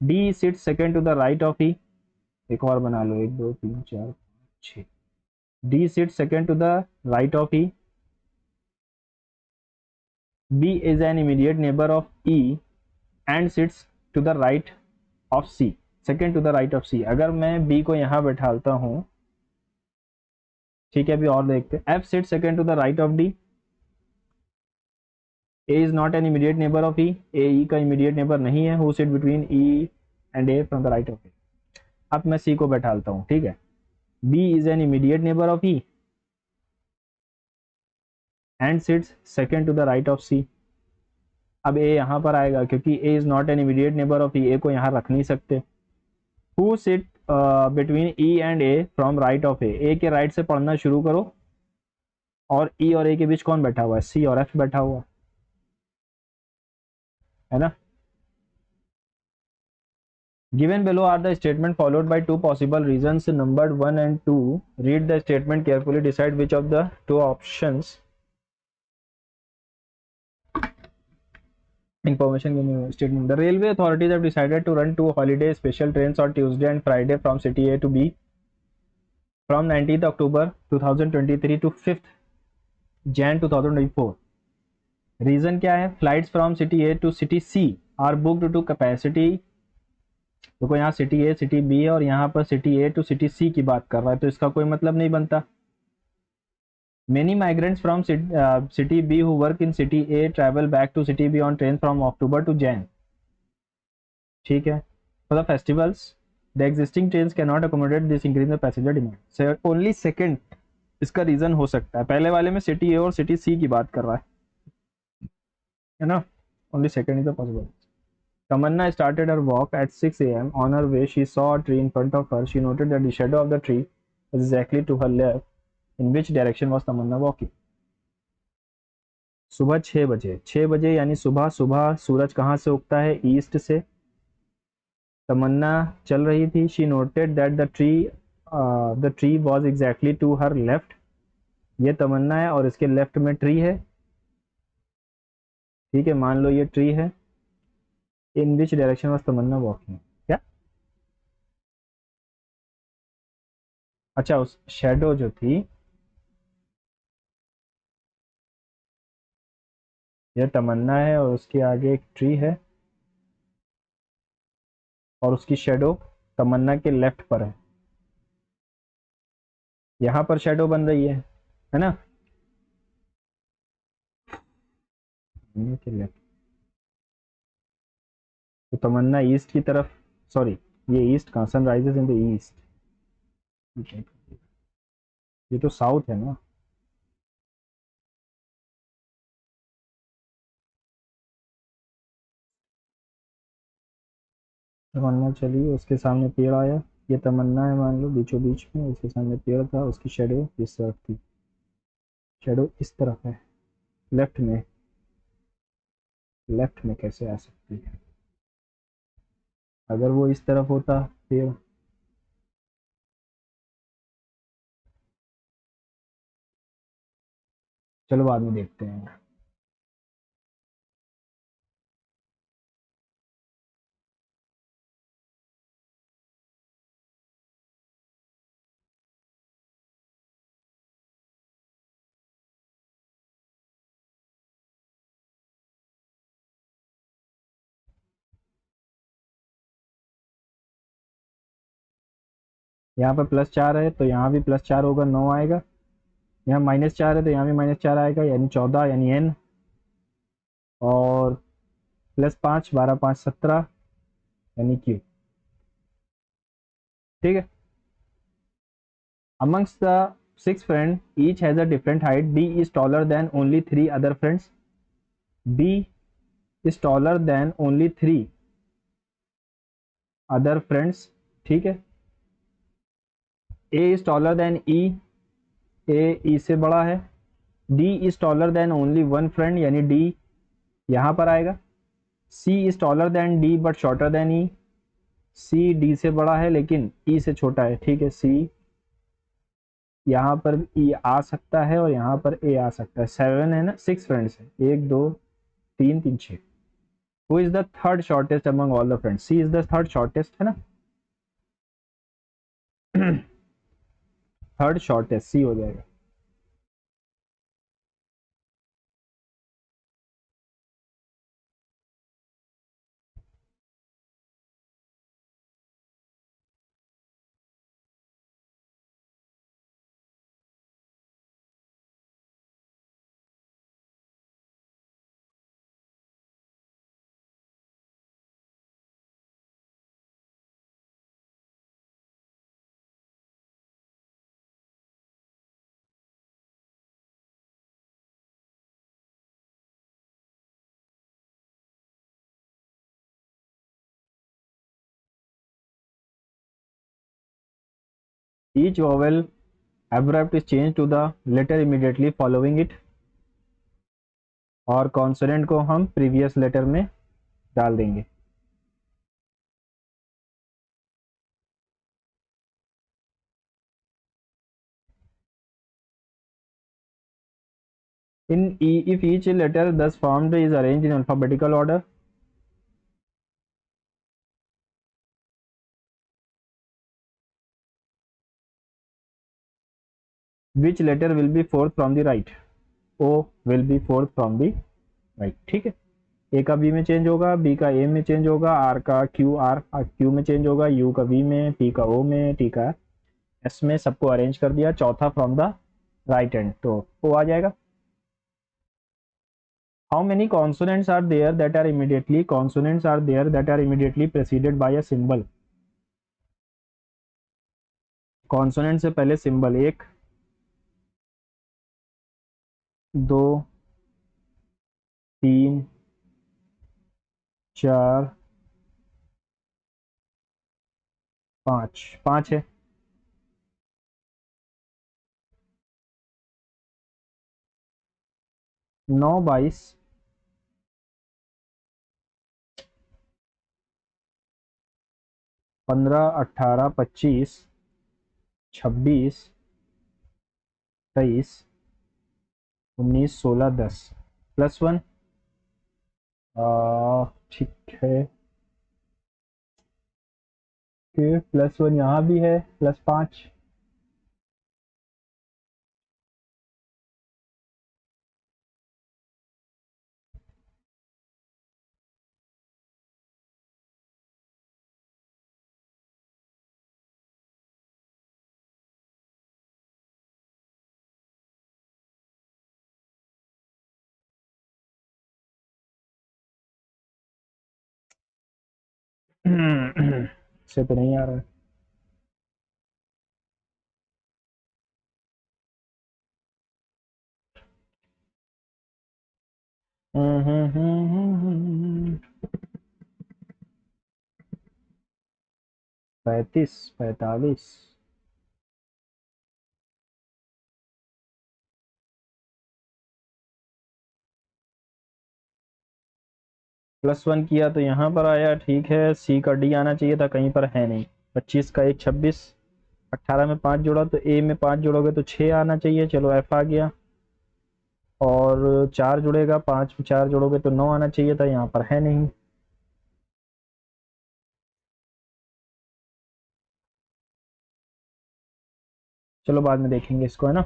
d sit second to the right of e, एक और बना लो, 1 2 3 4 5 6। d sit second to the right of e, b is an immediate neighbor of e and sits to the right of c, second to the right of c। अगर मैं b को यहाँ बैठालता हूँ, ठीक है, अभी और देखते हैं। f sits second to the right of d, a is not an immediate neighbor of e, a e का immediate neighbor नहीं है। who sit between e and a from the right of a। अब मैं c को बैठालता हूँ, ठीक है। b is an immediate neighbor of e and sits second to the right of c। अब a यहाँ पर आएगा, क्योंकि a is not an immediate neighbor of e, a को यहाँ रख नहीं सकते। who sit between e and a from right of a के राइट से पढ़ना शुरू करो, और e और a के बीच कौन बैठा हुआ है? c और f बैठा हुआ है ना। Given below are the statement followed by two possible reasons numbered 1 and 2. Read the statement carefully, decide which of the two options information statement. The railway authorities have decided to run two holiday special trains on Tuesday and Friday from city A to B from 19th October 2023 to 5th Jan 2024. Reason क्या है? Flights from city A to city C are booked to capacity. देखो यहाँ city ए city B है, और यहाँ पर city A to city सी की बात कर रहा है, तो इसका कोई मतलब नहीं बनता। Many migrants from city B who work in city A travel back to city B on train from October to Jan। ठीक है। For the festivals the existing trains can not accommodate this increase the passenger demand. Only second इसका reason हो सकता है। पहले वाले में city ए और सिटी सी की बात कर रहा है ना। Only second is the possible. Tamanna started her walk at 6 a.m. On her way, she saw a tree in front of her. She noted that the shadow of the tree was exactly to her left. In which direction was Tamanna walking? सुबह 6 बजे, 6 बजे यानी सुबह। सुबह सूरज कहाँ से उगता है? ईस्ट से। तमन्ना चल रही थी। She noted that the tree was exactly to her left. ये तमन्ना है और इसके लेफ्ट में ट्री है। ठीक है, मान लो ये ट्री है। In which direction was Tamanna walking? क्या? अच्छा, उस शेडो जो थी, यह तमन्ना है और उसके आगे एक ट्री है और उसकी शेडो तमन्ना के लेफ्ट पर है। यहां पर शेडो बन रही है ना। के लेफ्ट तो तमन्ना ईस्ट की तरफ, सॉरी, ये ईस्ट कहाँ? Sun rises in the east. ये तो साउथ है ना। तमन्ना चली, उसके सामने पेड़ आया। ये तमन्ना है मान लो बीचों बीच में, उसके सामने पेड़ था, उसकी शेडो इस तरफ थी। शेडो इस तरफ है, लेफ्ट में। लेफ्ट में कैसे आ सकती है? अगर वो इस तरफ होता पेड़। चलो बाद में देखते हैं। यहाँ पर +4 है तो यहाँ भी +4 होगा, 9 आएगा। यहाँ -4 है तो यहाँ भी -4 आएगा, यानी 14, यानी n। और +5, 12 5 17, यानी q। ठीक है। Amongst the 6 friends, each has a different height. B is taller than only 3 other friends. B is taller than only 3 other friends. ठीक है। A is taller than E. A E से बड़ा है। D is taller than only 1 friend, यानी D यहाँ पर आएगा। C is taller than D but shorter than E. C D से बड़ा है लेकिन E से छोटा है। ठीक है, C यहाँ पर E आ सकता है और यहाँ पर A आ सकता है। 7 है ना, 6 फ्रेंड्स है, 1 2 3 3 6। Who is the third shortest among all the friends? C is the third shortest, है ना। थर्ड शॉर्टेस्ट C हो जाएगा। Each vowel abrupt is changed to the letter immediately following it, और कॉन्सोनेंट को हम प्रीवियस लेटर में डाल देंगे। In E, if each letter thus formed is arranged in alphabetical order, which letter will be fourth from the right? O will be fourth from the right। ठीक है। ए का B में change होगा, B का ए में चेंज होगा, are का Q, are Q में चेंज होगा, यू का वी में, पी का ओ में, टी का एस में। सबको अरेंज कर दिया, चौथा फ्रॉम द राइट हैंड, तो ओ आ जाएगा। How many consonants are there that are immediately preceded by a symbol. Consonant से पहले सिंबल, 1 2 3 4 5, 5 है। 9 22 15 18 25 26 23 19 16 10 +1। ठीक है, फिर +1 यहाँ भी है, +5। से तो नहीं आ रहा है। हम्म। 35 45 +1 किया तो यहाँ पर आया, ठीक है। सी का डी आना चाहिए था, कहीं पर है नहीं। 25 का 1 26, 18 में 5 जोड़ा तो ए में 5 जोड़ोगे तो 6 आना चाहिए। चलो एफ आ गया। और 4 जुड़ेगा, 5 में 4 जोड़ोगे तो 9 आना चाहिए था, यहाँ पर है नहीं। चलो बाद में देखेंगे इसको, है ना।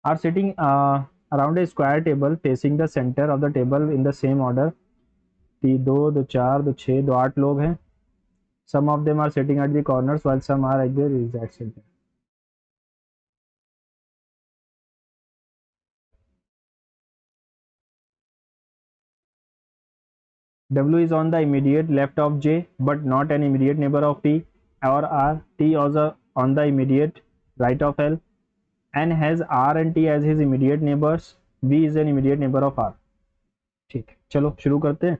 Are sitting around a square table facing the centre of the table in the same order. 2 2 4 2 6 2 8 लोग हैं। Some of them are sitting at the corners while some are at the exact centre. W is on the immediate left of J but not an immediate neighbor of P or R. T is on the immediate right of L. N has R and T as his immediate neighbors. V is an immediate neighbor of R. ठीक है, चलो शुरू करते हैं।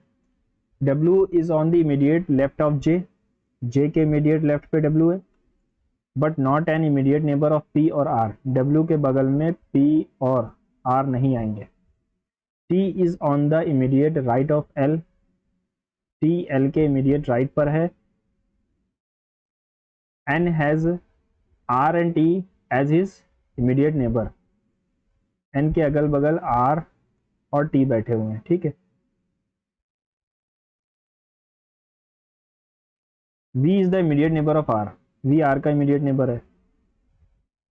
W is on the immediate left of J. J के immediate left पे W है, but not an immediate neighbor of P और R. W के बगल में P और R नहीं आएंगे। T is on the immediate right of L. T L के immediate right पर है। N has R and T as his immediate neighbor. N के अगल बगल R और T बैठे हुए हैं, ठीक है। V is the immediate neighbor of R. V R का immediate neighbor है।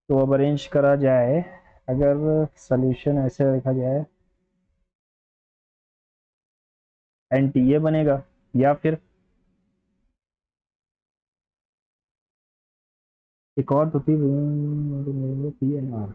तो अब अरेंज करा जाए, अगर सोल्यूशन ऐसे लिखा जाए, एन टी ए बनेगा, या फिर एक और तो थी P N R.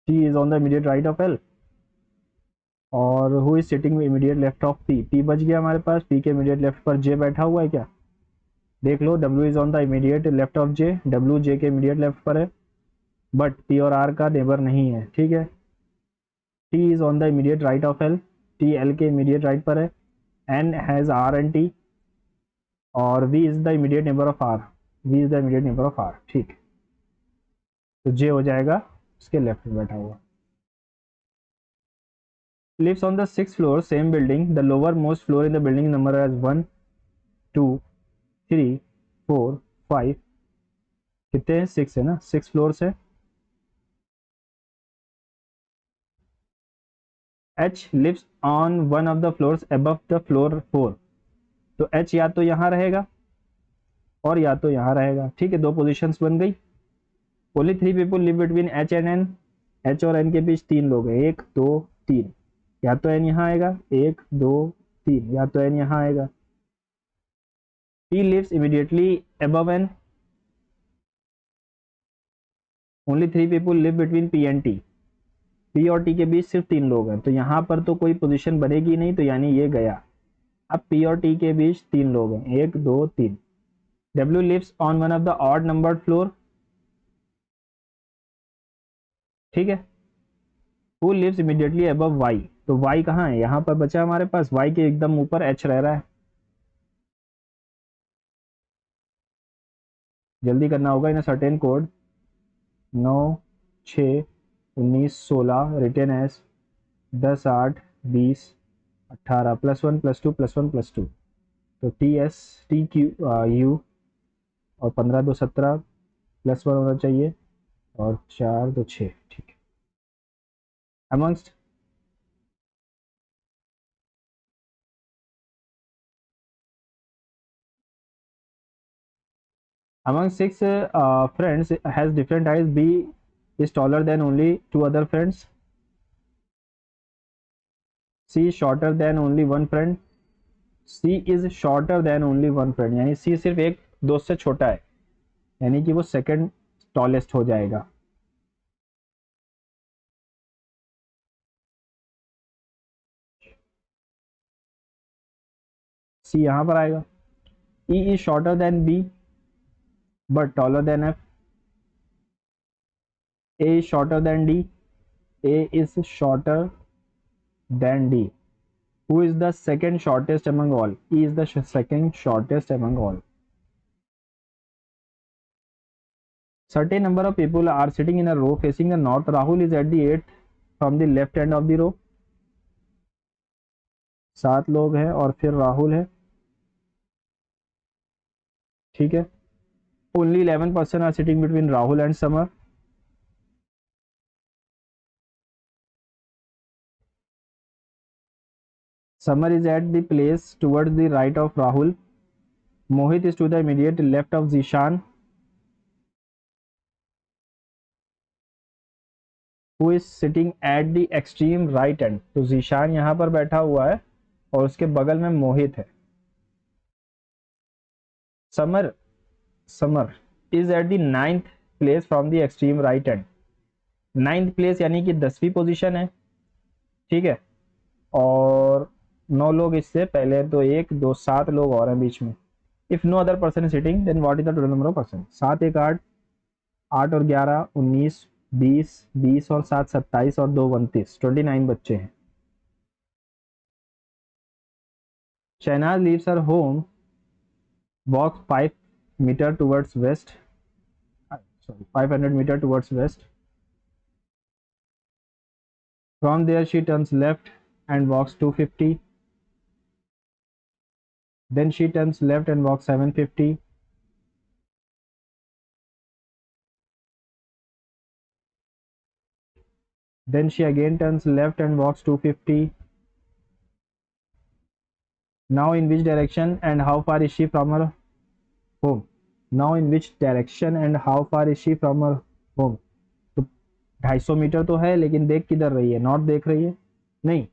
T is on the immediate right of L और who is sitting immediate left of P. P बच गया हमारे पास, पी के इमीडिएट लेफ्ट पर जे बैठा हुआ है क्या, देख लो। W is on the immediate left of J, W J के इमीडिएट लेफ्ट पर है, बट P और R का नेबर नहीं है, ठीक है। T is on the immediate right of L, T L के इमीडिएट राइट पर है। N has R and T और V is the immediate neighbour of R, V is the immediate neighbour of R, ठीक। तो J हो जाएगा उसके left में बैठा हुआ। Lives on the 6th floor, same building. The lowermost floor in the building number as 1 2 3 4 5, कितने हैं, 6 है ना, 6 फ्लोर्स है। H lives on one of the floors above the floor 4। तो एच या तो यहाँ रहेगा और या तो यहाँ रहेगा, ठीक है, दो पोजिशंस बन गई। Only 3 people live between H and N, H और एन के बीच 3 लोग हैं, 1 2 3। या तो एन यहाँ आएगा, 1 2 3, या तो एन यहाँ आएगा। P lives immediately above N, only 3 people live between P and T. P और टी के बीच सिर्फ 3 लोग हैं, तो यहाँ पर तो कोई पोजीशन बनेगी नहीं, तो यानी ये गया। अब पी और टी के बीच 3 लोग हैं, 1 2 3। W lives on one of the odd numbered floor, ठीक है। Who lives immediately above Y, तो वाई कहाँ है, यहाँ पर बचा हमारे पास, वाई के एकदम ऊपर एच रह रहा है। जल्दी करना होगा in certain code. 9 6 19 16 written S 10 8 20 18 +1 +2 +1 +2। तो T S T Q U, और 15 2 17 +1 होना चाहिए, और 4 2 6, ठीक है। Amongst among 6 friends has different eyes, B is taller than only 2 other friends, C is shorter than only one friend, C is shorter than only one friend, यानी C सिर्फ एक दोस्त से छोटा है, यानी कि वो सेकंड टॉलेस्ट हो जाएगा। C यहाँ पर आएगा। E is shorter than B but taller than F, A is shorter than D, A is shorter than D. Who is the second shortest among all? E is the second shortest among all. Certain number of people are sitting in a row facing the north. Rahul is at the 8th from the left end of the row. 7 लोग हैं और फिर राहुल है, ठीक है। Only 11 person are sitting between Rahul and Samar. Samar is at the place towards the right of Rahul. Mohit is to the immediate left of Zishan, who is sitting at the extreme right end. तो जीशान यहाँ पर बैठा हुआ है और उसके बगल में मोहित है। Summer summer is at the 9th place from the extreme right and. 9th place यानी कि 10वीं पोजीशन है, ठीक है। और 9 लोग इससे पहले, तो 1 2 7 लोग और हैं बीच में। If no other person is sitting then what is the total number of person. 7 1 8, 8 और 11 19 20, 20 और 7 27 और 2 29, 29 बच्चे हैं। Shahnaz leaves her home, walks 5 meter towards west, sorry 500 meter towards west. From there she turns left and walks 250. Then she turns left and walks 750. Then she again turns left and walks 250. Now in which direction and how far is she from her home? Now in which direction and how far is she from her home? तो 250 metre तो है, लेकिन देख किधर रही है, north देख रही है नहीं,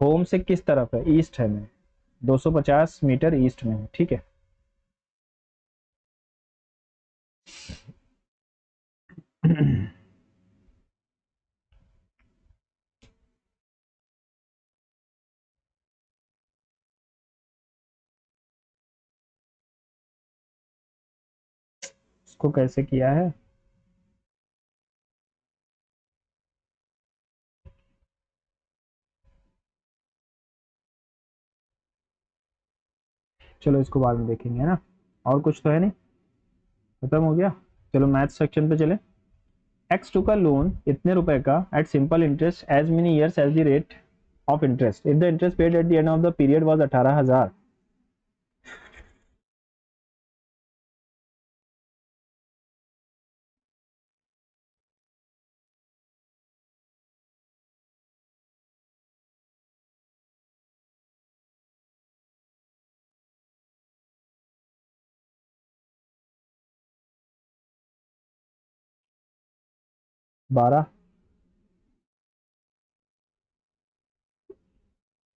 होम से किस तरफ है, ईस्ट है, मैं 250 मीटर ईस्ट में है, ठीक है। इसको कैसे किया है, चलो इसको बाद में देखेंगे, है ना। और कुछ तो है नहीं, खत्म हो गया। चलो मैथ सेक्शन पे चले। एक्स टू का लोन इतने रुपए का at simple interest as many years as the rate of interest if the interest paid at the end of the period was 18,000। 12।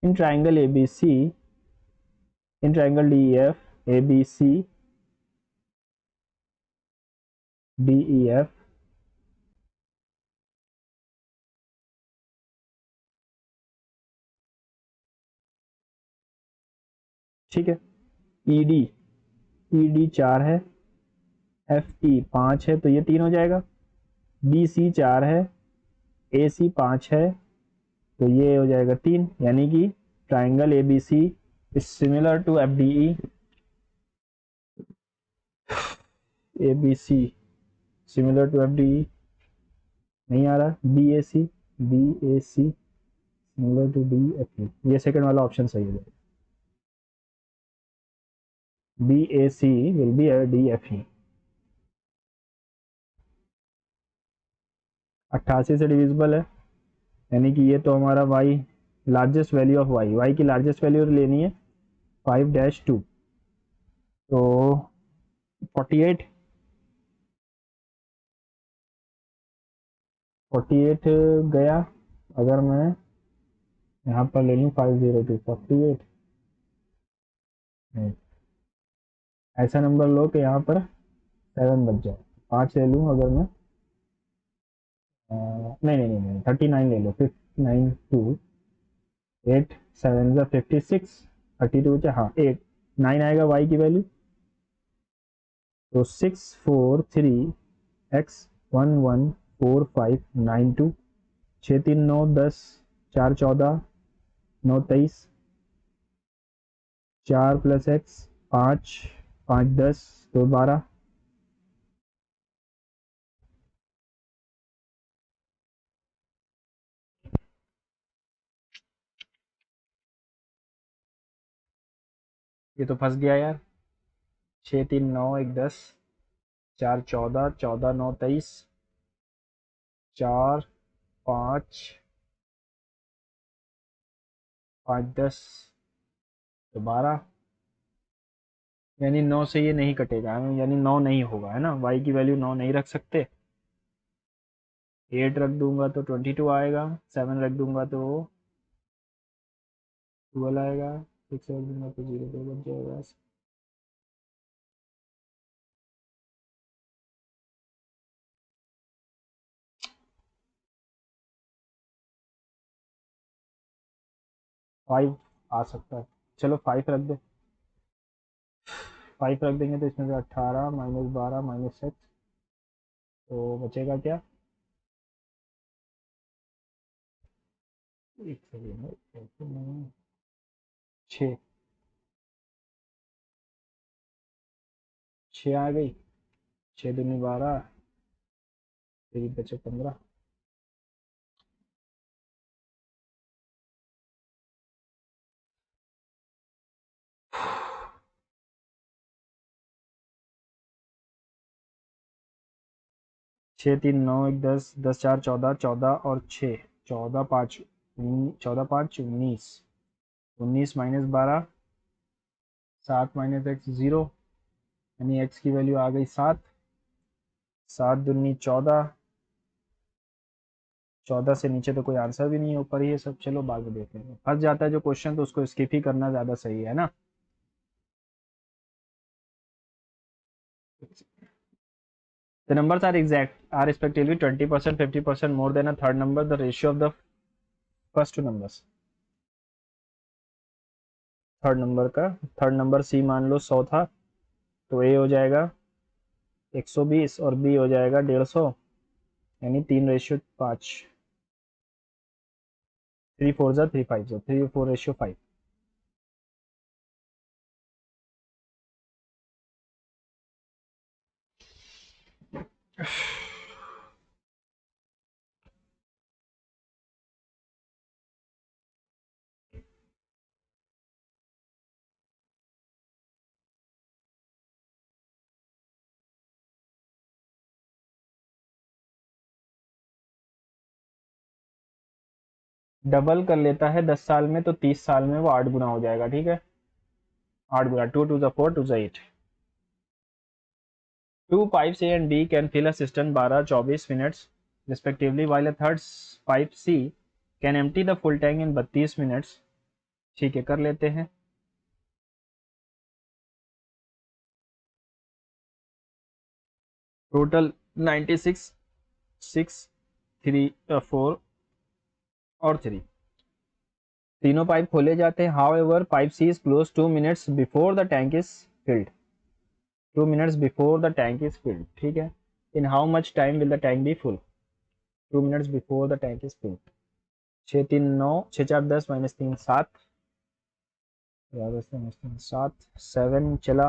In triangle A B C, in triangle D F A B C D E F, ठीक है। E D, E D 4 है, F E 5 है, तो ये 3 हो जाएगा। B C 4 है, ए सी 5 है, तो ये हो जाएगा 3, यानी कि triangle A B C is similar to F D E, A B C similar to F D E, नहीं आ रहा। B A C, B A C similar to D F E, ये सेकंड वाला ऑप्शन सही है। B A C will be D F E. 88 से divisible है, यानी कि ये तो हमारा y largest value of y की लार्जेस्ट वैल्यू लेनी है 5-2, तो 48, 48 गया। अगर मैं यहाँ पर ले लूँ 502 48, ऐसा नंबर लो कि यहाँ पर 7 बच जाए। 5 ले लूँ अगर मैं, नहीं नहीं नहीं नहीं 39 ले लो, 59 2 8 7 56, 32 बचा, हाँ 8 9 आएगा y की वैल्यू, तो 643x114592, 6 3 9 10, 4 14, 9 23, 4 प्लस एक्स 5 5 10, तो 12। ये तो फंस गया यार। 6 3 9 1 10, 4 14, 14 9 23, 4 5 5 10, तो 12, यानी 9 से ये नहीं कटेगा, यानी 9 नहीं होगा, है ना। y की वैल्यू 9 नहीं रख सकते। 8 रख दूंगा तो 22 आएगा, 7 रख दूंगा तो 12 आएगा, 6 रख दूंगा तो 0 पे बच जाएगा। फाइव आ सकता है, चलो 5 रख दे। 5 रख देंगे तो इसमें से 18 माइनस 12 माइनस 6, तो बचेगा क्या? एक सेकेंड, 6, 6 आ गई, 6 दूनी 12, फिर बचे 15। छः तीन नौ एक 10, 10 4 14, 14 और 6, 14 5, 14 5 19, 19 माइनस 12, 7 माइनस एक्स 0, यानी एक्स की वैल्यू आ गई 7, 7 दूनी 14, 14 से नीचे तो कोई आंसर भी नहीं है, ऊपर ही है सब। चलो बाद में देख लेंगे। फंस जाता है जो क्वेश्चन तो उसको स्किप ही करना ज़्यादा सही है ना। The numbers are exact, are respectively 20%, 50% more than a third number, the ratio of the first two numbers। Third number C मान लो 100 था, तो ए हो जाएगा 120 और बी हो जाएगा 150, यानी 3:5, 3 4 जा 3 5 जा 3 4:5। डबल कर लेता है 10 साल में, तो 30 साल में वो 8 गुना हो जाएगा, ठीक है। 8 गुना, 2 2 जा 4, 2 जा 8। Two pipes A and B can fill a cistern 12-24 minutes respectively, while a third pipe C can empty the full tank in 32 minutes. ठीक है, कर लेते हैं। टोटल 96, 6, 3, 4 और 3 तीनों पाइप खोले जाते हैं। However pipe C is close 2 minutes before the tank is filled. 2 minutes before the tank is filled, ठीक है। In how much time will the tank be full? 2 minutes before the tank is filled. 6 3 9, 6 4 10 minus 3 7, 7 7 चला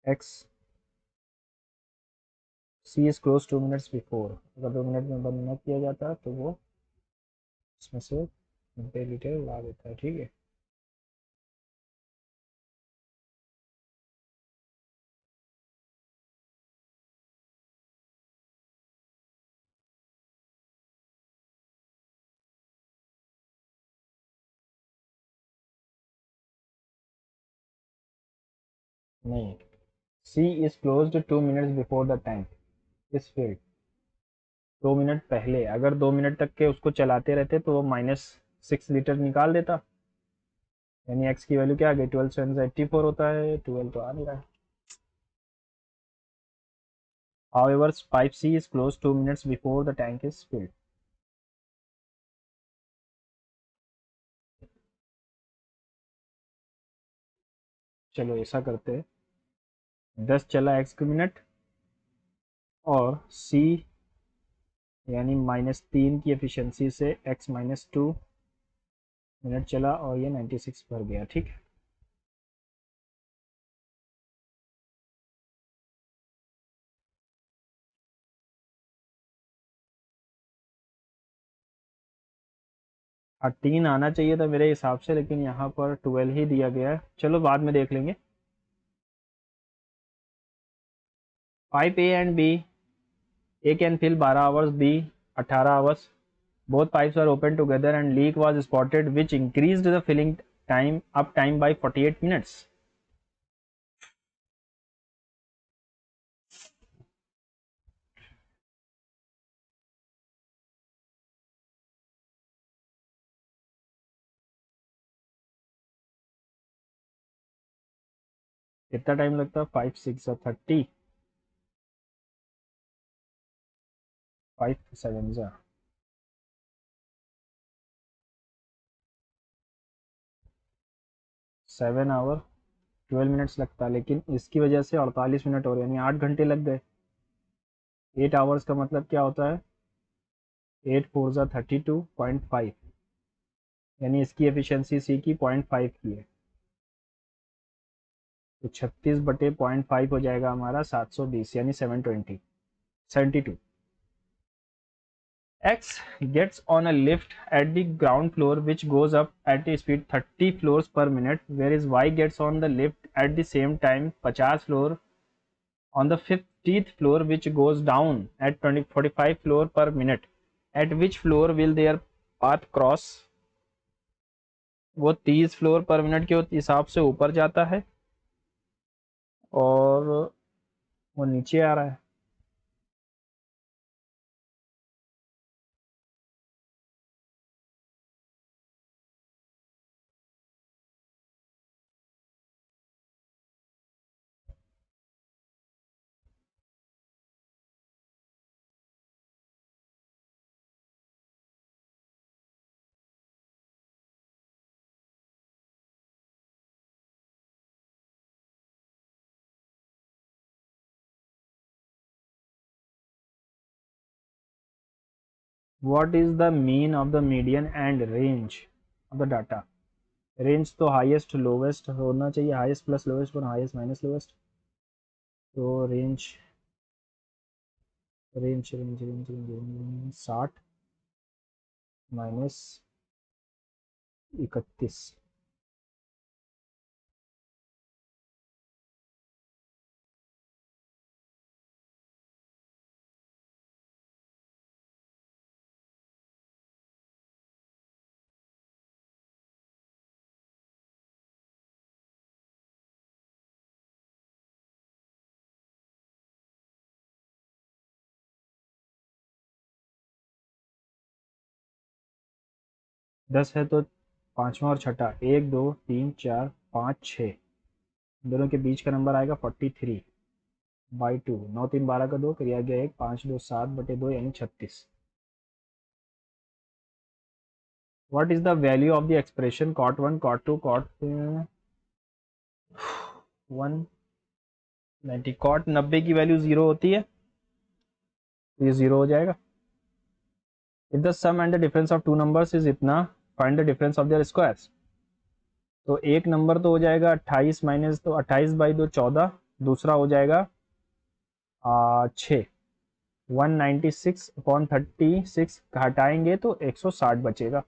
X C is close 2 minutes before. अगर 2 minute में बंद न किया जाता तो वो इसमें से 90 लीटर ला देता है, ठीक है। नहीं, C is close 2 minutes before the tank is filled. 2 minute पहले, अगर 2 मिनट तक के उसको चलाते रहते तो वो -6 लीटर निकाल देता। यानी एक्स की वैल्यू क्या आ गई? 12 से 84 होता है, 12 तो आ नहीं रहा है। However, pipe C is closed 2 minutes before the tank is filled. चलो ऐसा करते हैं, 10 चला x की मिनट और C यानी -3 की एफिशिएंसी से x -2 मिनट चला और ये 96 भर गया, ठीक है। और 3 आना चाहिए था मेरे हिसाब से, लेकिन यहाँ पर 12 ही दिया गया है। चलो बाद में देख लेंगे। Pipe A and B, A can fill 12 hours, B 18 hours. Both pipes are open together and leak was spotted, which increased the filling time by 48 minutes. कितना टाइम लगता है? 5 6 30, 5 7 7 आवर 12 मिनट्स लगता है, लेकिन इसकी वजह से 48 मिनट और यानी 8 घंटे लग गए। 8 आवर्स का मतलब क्या होता है? 8 4 32.5, यानी इसकी एफिशिएंसी सी की 0.5 की है, तो 36/0.5 हो जाएगा हमारा 720 यानी 722। X gets on a lift at the ground floor which goes up at a speed 30 floors per minute, whereas Y gets on the lift at the same time 50 floor on the 50th floor which goes down at 45 floor per minute. At which floor will their path cross? वो 30 floor पर minute के हिसाब से ऊपर जाता है और वो नीचे आ रहा है। What is the mean of the median and range of the data? Range तो हाईएस्ट लोवेस्ट होना चाहिए, हाईएस्ट प्लस लोवेस्ट और हाईएस्ट माइनस लोवेस्ट। तो range range range range range 60 -31। 10 है तो पांचवा और छठा, 1 2 3 4 5 6, दोनों के बीच का नंबर आएगा 43/2। 9 3 12 का 2, फिर आ गया 1, 5 2 7/2 यानी 36। What is the value of the expression cot 1 cot 2 cot 190? cot 90 की वैल्यू 0 होती है तो ये 0 हो जाएगा। If the sum and the difference of two numbers is इतना, find the difference of their squares. तो एक नंबर तो हो जाएगा 28 माइनस, तो 28/2 14, दूसरा हो जाएगा 6। 196/36 हटाएंगे तो 160 बचेगा।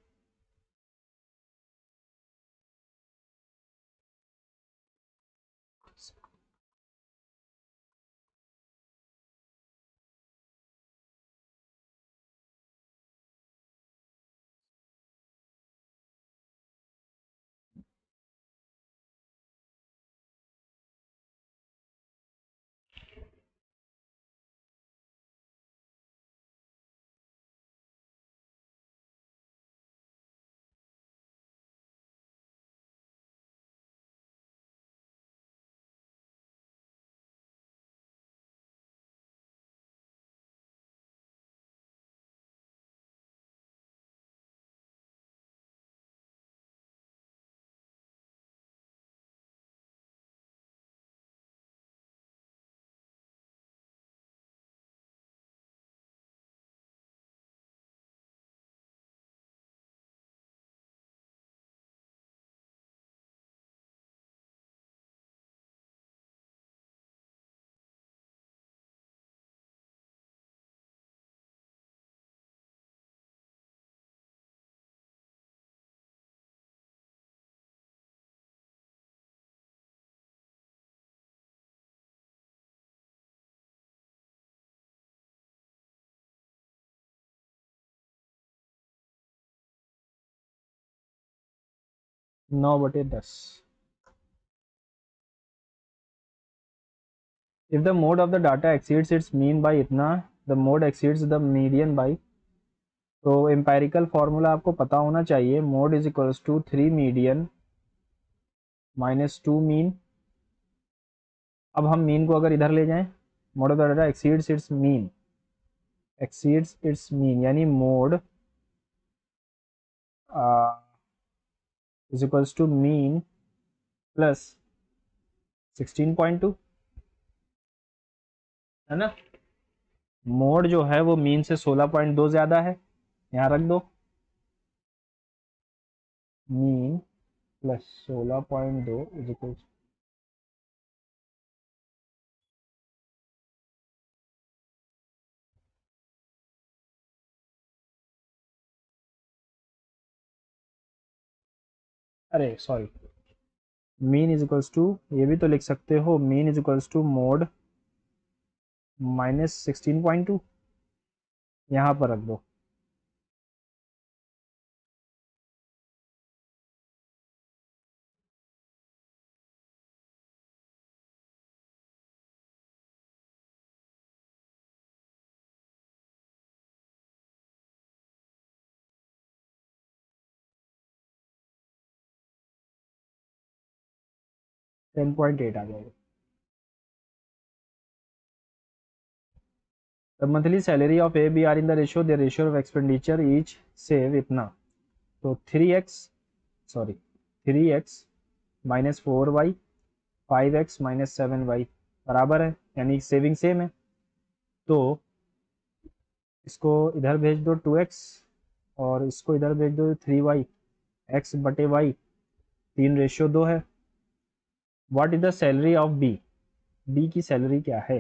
नौ बटे 10। If the mode of the data exceeds its mean by इतना, the mode exceeds the median by. तो एम्पेरिकल फार्मूला आपको पता होना चाहिए, mode is equals to 3 median -2 mean. अब हम मीन को अगर इधर ले जाएं, mode of the data exceeds its mean, exceeds its mean यानी mode is equals to mean plus 16.2, है ना। मोड जो है वो मीन से 16.2 ज्यादा है, यहाँ रख दो मीन प्लस 16.2 इज इक्वल। अरे sorry, mean is equals to, ये भी तो लिख सकते हो, mean is equals to mode -16.2, यहाँ पर रख दो। टेन पॉइंट एट आ जाएगा। The monthly salary of A B are in the ratio, the ratio of expenditure each save इतना। तो 3x, sorry 3x -4y 5x -7y बराबर है, यानी सेविंग सेम है। तो इसको इधर भेज दो 2x, और इसको इधर भेज दो 3y, x/y, 3:2 है। What is the salary of B, B की सैलरी क्या है।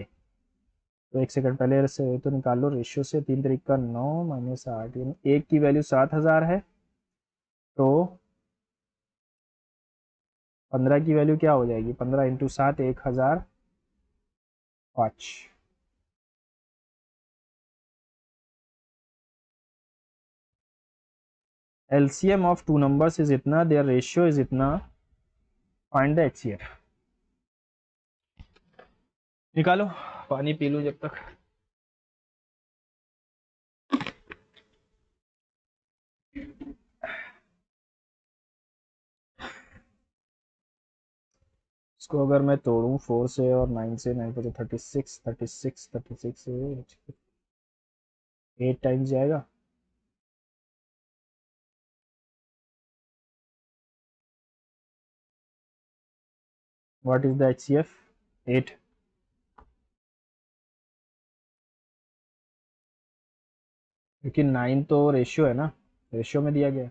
तो एक सेकंड पहले से तो निकाल लो, रेशियो से 3 तरीका 9 -8, यानी एक की वैल्यू 7,000 है, तो 15 की वैल्यू क्या हो जाएगी, 15 into 7 1005। LCM of two numbers is इतना, देयर रेशियो इज इतना, फाइंड द एचसीएफ। निकालो, पानी पी लो जब तक। इसको अगर मैं तोड़ूं 4 से और 9 से, 9 पर 36, 36, 36 से 8 टाइम्स जाएगा। What is the HCF? 8। क्योंकि 9 तो रेशियो है ना, रेशियो में दिया गया।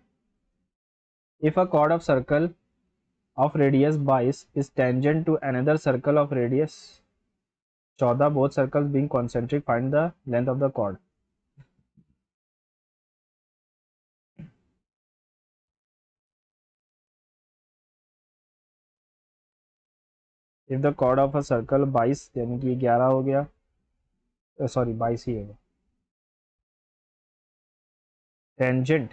If a chord of circle of radius 22 is tangent to another circle of radius 14, both circles being concentric, find the length of the chord. If the chord of a circle 22 यानी कि 11 हो गया, sorry 22 ही है, tangent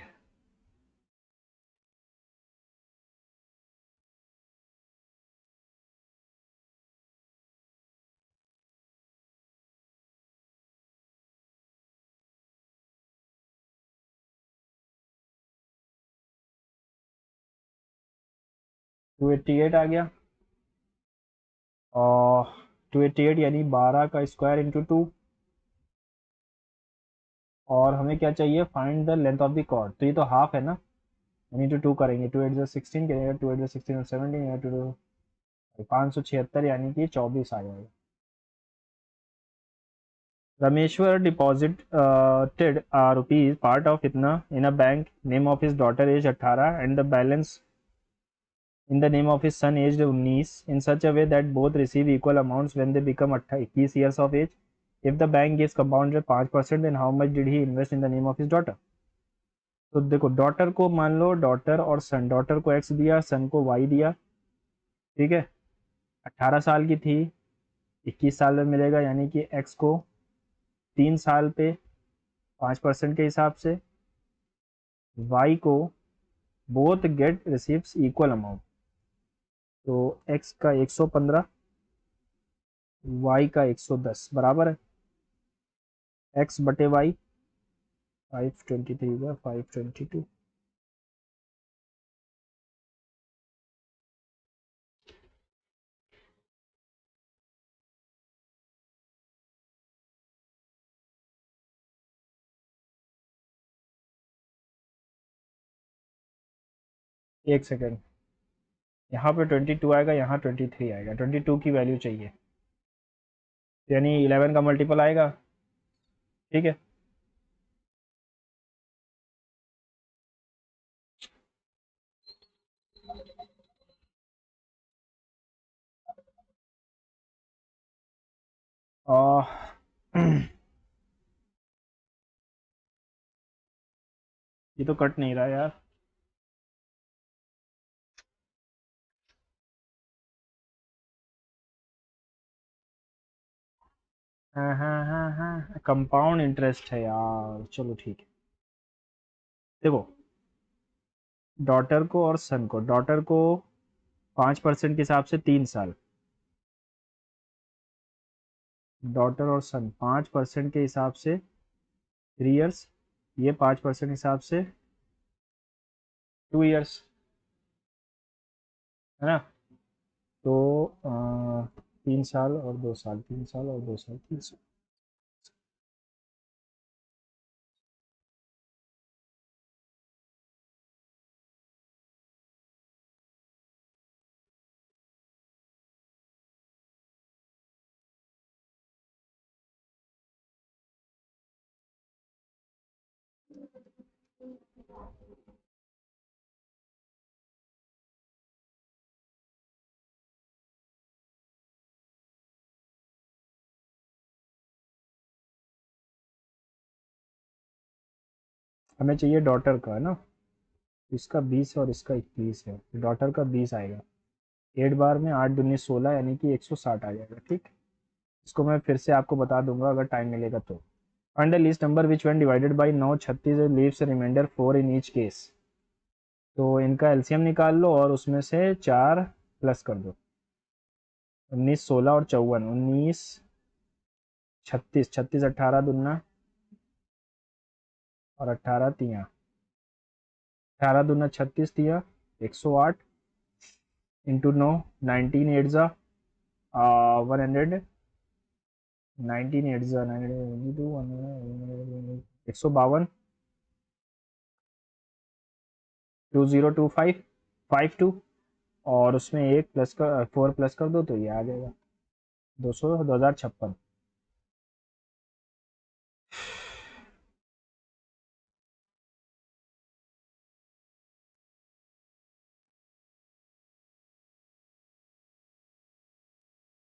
to eighty eight आ गया। और 288 यानी 12 का square into 2। और हमें क्या चाहिए, find the length of the chord. तो ये तो हाफ है ना, यानी टू 2 करेंगे, 2 8 16 करेंगे, 2 8 16 और 17 टू 576 यानी कि 24 आ जाएगा। Rameshwar deposited rupees part of itna in a bank. Name of his daughter aged 18 and the balance in the name of his son aged 19 in such a way that both receive equal amounts when they become 21 years of age. If the bank gives compounded 5%, then how much did he invest in the name of his daughter? तो देखो daughter को मान लो daughter और सन, daughter को x दिया, सन को y दिया, ठीक है। 18 साल की थी, 21 साल में मिलेगा, यानी कि x को 3 साल पे 5% के हिसाब से, y को both get receives equal amount. तो x का 115, y का 110 बराबर है x बटे y। 523 का 522। एक सेकेंड, यहाँ पे 22 आएगा, यहाँ 23 आएगा, 22 की वैल्यू चाहिए, यानी 11 का मल्टीपल आएगा, ठीक है। और ये तो कट नहीं रहा यार। हाँ हाँ हाँ हाँ, कंपाउंड इंटरेस्ट है यार, चलो ठीक है। देखो डॉटर को और सन को, डॉटर को 5% के हिसाब से 3 साल, डॉटर और सन 5% के हिसाब से 3 इयर्स, ये 5% हिसाब से 2 इयर्स, है ना। तो 3 साल और 2 साल, 3 साल और 2 साल, 3 साल। हमें चाहिए डॉटर का, है ना। इसका 20 और इसका 21 है, डॉटर का 20 आएगा, 8 बार में 8 दूनी 16, यानी कि 160 आ जाएगा, ठीक। इसको मैं फिर से आपको बता दूंगा अगर टाइम मिलेगा तो। Find the least number which when divided by 9 36 leaves remainder 4 in each case. तो इनका एलसीएम निकाल लो और उसमें से 4 प्लस कर दो। 19 16 और 54, 19 36, 36 18 दूना और 18 तिया, 18 दूना 36 तिया 108, इंटू 9, 19 एट ज़ा 100, 19 एट ज़ा 152, 2025, 52, और उसमें एक प्लस का 4 प्लस कर दो तो ये आ जाएगा 200, 2056।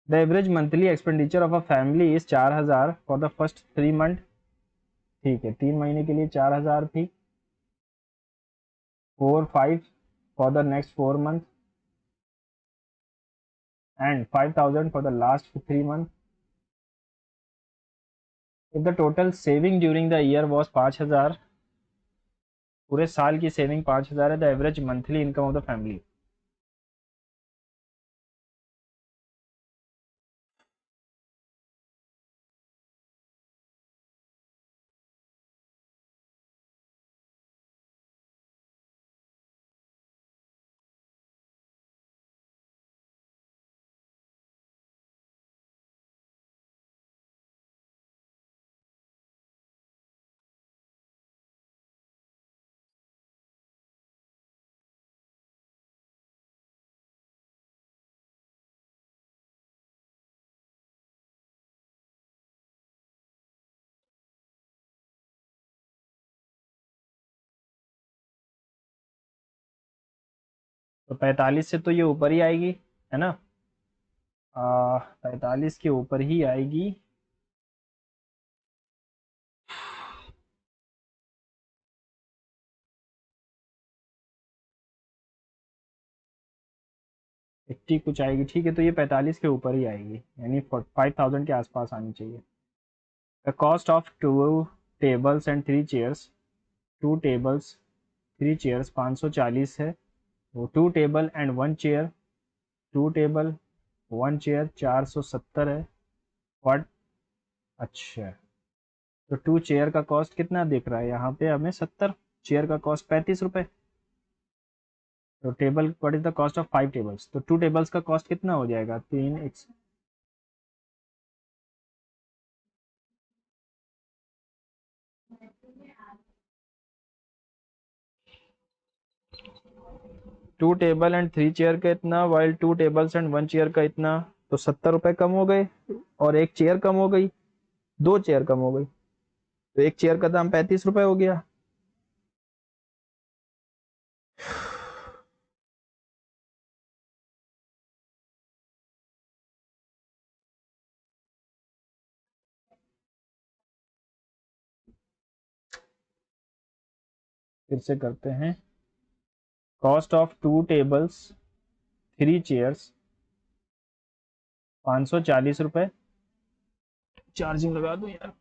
The average monthly expenditure of a family is 4000 for the first 3 month. ठीक है, 3 महीने के लिए 4000 थी, 4, 5 for the next 4 month, and 5000 for the last 3 month. If the total saving during the year was 5000, पूरे साल की सेविंग 5000 है, the average monthly income of the family. तो 45 से तो ये ऊपर ही आएगी, है ना? 45 के ऊपर ही आएगी। एट्टी कुछ आएगी, ठीक है, तो ये 45 के ऊपर ही आएगी, यानी 5000 के आसपास आनी चाहिए। The cost of 2 tables and 3 chairs, 2 tables 3 chairs 540 है, वो 2 table and 1 chair, 2 table 1 chair 470 है। व्हाट? अच्छा, तो 2 चेयर का कॉस्ट कितना दिख रहा है यहाँ पे हमें? 70। चेयर का कॉस्ट 35 रुपये। तो table, what is the cost of 5 tables? तो 2 टेबल्स का कॉस्ट कितना हो जाएगा? 3 x। 2 टेबल एंड 3 चेयर का इतना, वाइल 2 टेबल्स एंड 1 चेयर का इतना, तो 70 रुपये कम हो गए, और एक चेयर कम हो गई, 2 चेयर कम हो गई, तो एक चेयर का दाम 35 रुपये हो गया। फिर से करते हैं। कॉस्ट ऑफ 2 टेबल्स 3 चेयर्स 540 रुपये। चार्जिंग लगा दूं यार।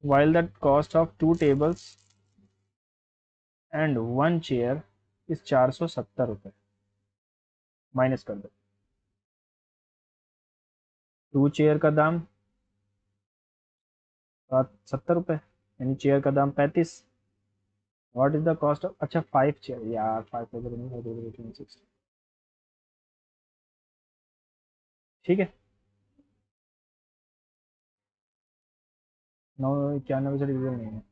while the cost of 2 tables and 1 chair is 470 रुपये, माइनस कर दो। 2 चेयर का दाम 70 रुपये, यानी चेयर का दाम 35। What is the cost of, अच्छा 5 चेयर, यार 5 ठीक है, 991 से डिविजन नहीं है।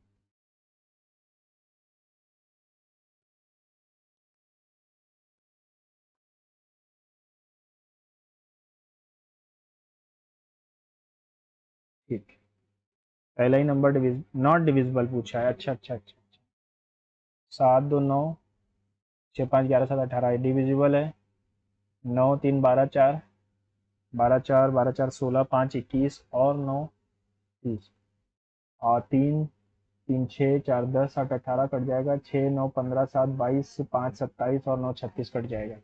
ठीक, पहला ही नंबर नॉट डिविजिबल पूछा है। अच्छा अच्छा अच्छा। 7 2 9, 6 5 11 7 18 डिविजिबल है। 9 3 12 4, 12 4 12 4 16, 5 21 और 9 30, और 3 3 6 4 10 8 18 कट जाएगा, 6 9 15 7 22 5 27 और 9 36 कट जाएगा।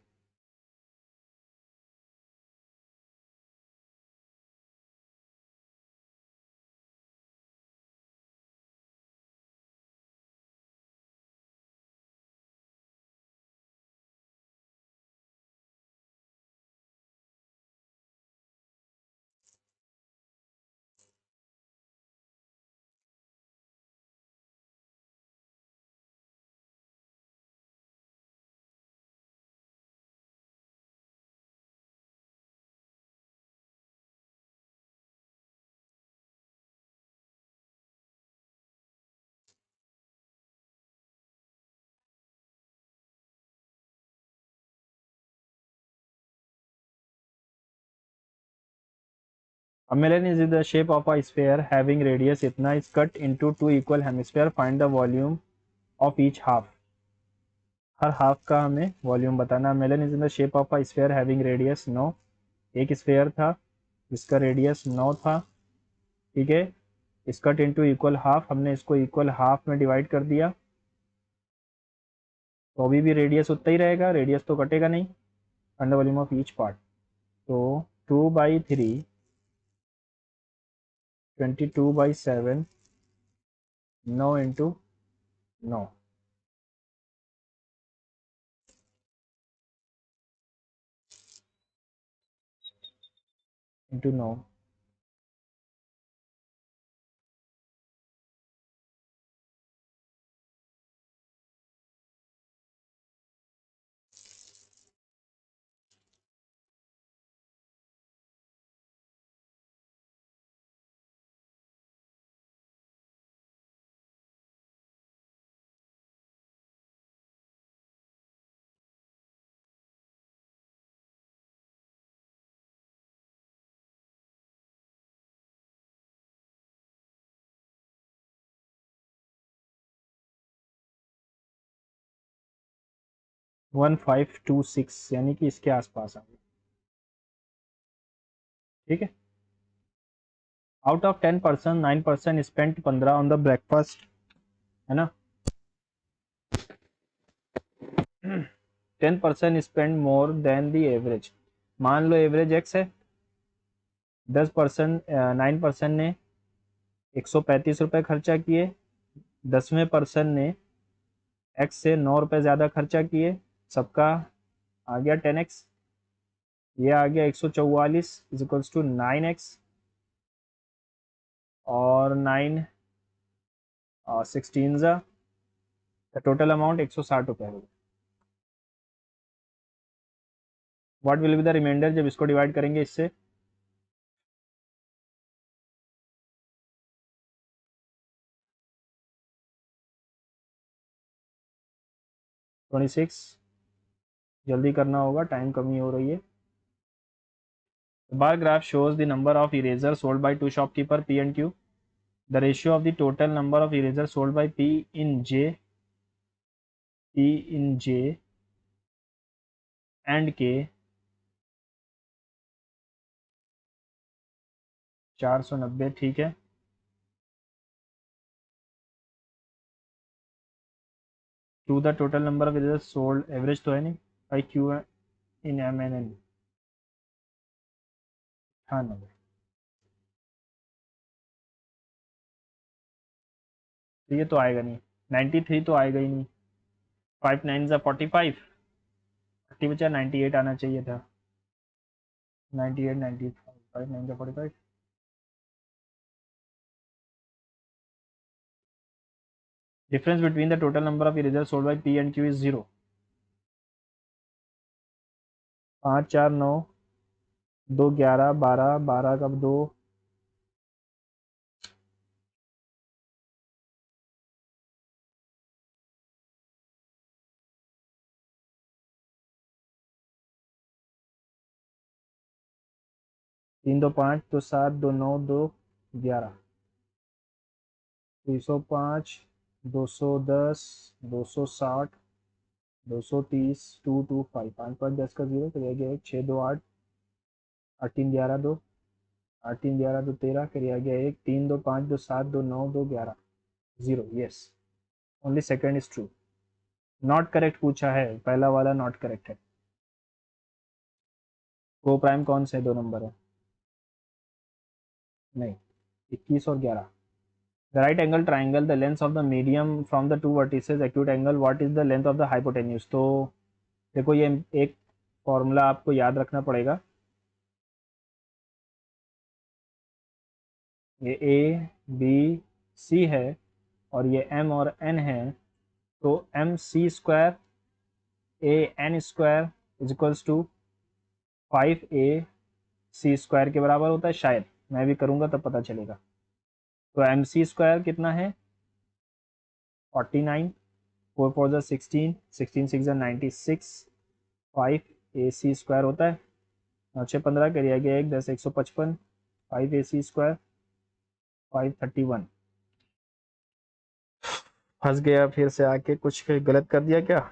A melon is the shape of a sphere having radius इतना is cut into two equal hemisphere. Find the volume of each half. हर हाफ का हमें वॉल्यूम बताना. Melon is in the shape of a sphere having radius 9. एक sphere था जिसका radius 9 था. ठीक है, इस कट इनटू इक्वल हाफ, हमने इसको इक्वल हाफ में डिवाइड कर दिया तो अभी भी रेडियस उतना ही रहेगा, रेडियस तो कटेगा नहीं. Under volume of each part, तो 2/3 22/7 9 इंटू 9 इंटू 9 1526 यानी कि इसके आसपास आ गए. ठीक है. Out of 10% 9% spent 15 on the breakfast, है ना. 10% spend more than the average. मान लो एवरेज एक्स है, 10% 9% ने 135 रुपये खर्चा किए, 10वें पर्सन ने एक्स से 9 रुपये ज़्यादा खर्चा किए, सबका आ गया 10x. ये आ गया 144 इज इक्वल्स टू 9x और 9 16 ज़ा टोटल अमाउंट 160 रुपये होगा. What will be the remainder जब इसको डिवाइड करेंगे इससे. Twenty six. जल्दी करना होगा, टाइम कमी हो रही है. Bar graph shows the number of erasers sold by two shopkeeper P and Q. The ratio of the total number of erasers sold by P in J and K 490. ठीक है. To the total number of erasers sold, average तो है नहीं, by Q in M and N. हाँ number. तो ये तो आएगा नहीं, 93 तो आएगा ही नहीं. 5 9 ज़ा 45, 30 बचा, 98 आना चाहिए था. 98 95 5 9 ज़ा 45. Difference between the total number of erasers sold by P and Q is 0. 5 4 9 2 11 12 12 का 2 3 2 5 2 7 2 9 2 11 305 210 260 230 225 5 5 10 का 0 करिए गया 1 6 2 8 8 3 11 2 8 3 11 2 13 करिए गया 1 3 2 5 2 7 2 9 2 11 0. Yes, only second is true. Not correct पूछा है, पहला वाला नॉट करेक्ट है. को प्राइम कौन से दो नंबर है. नहीं, 21 और 11. The right angle triangle, the length of the medium from the two vertices acute angle, what is the length of the hypotenuse. तो देखो ये एक फॉर्मूला आपको याद रखना पड़ेगा. ये ए बी सी है और ये एम और एन है, तो M C square A N square is equals to 5a C square के बराबर होता है. शायद मैं भी करूँगा तब पता चलेगा. तो एम सी स्क्वायर कितना है 49, 4 4 ज़ा 16 16 6 ज़ा 96 5 ए सी स्क्वायर होता है. 9 6 15 करिए गया 1 10 155 5ac² 531। फंस गया फिर से आके, कुछ गलत कर दिया क्या?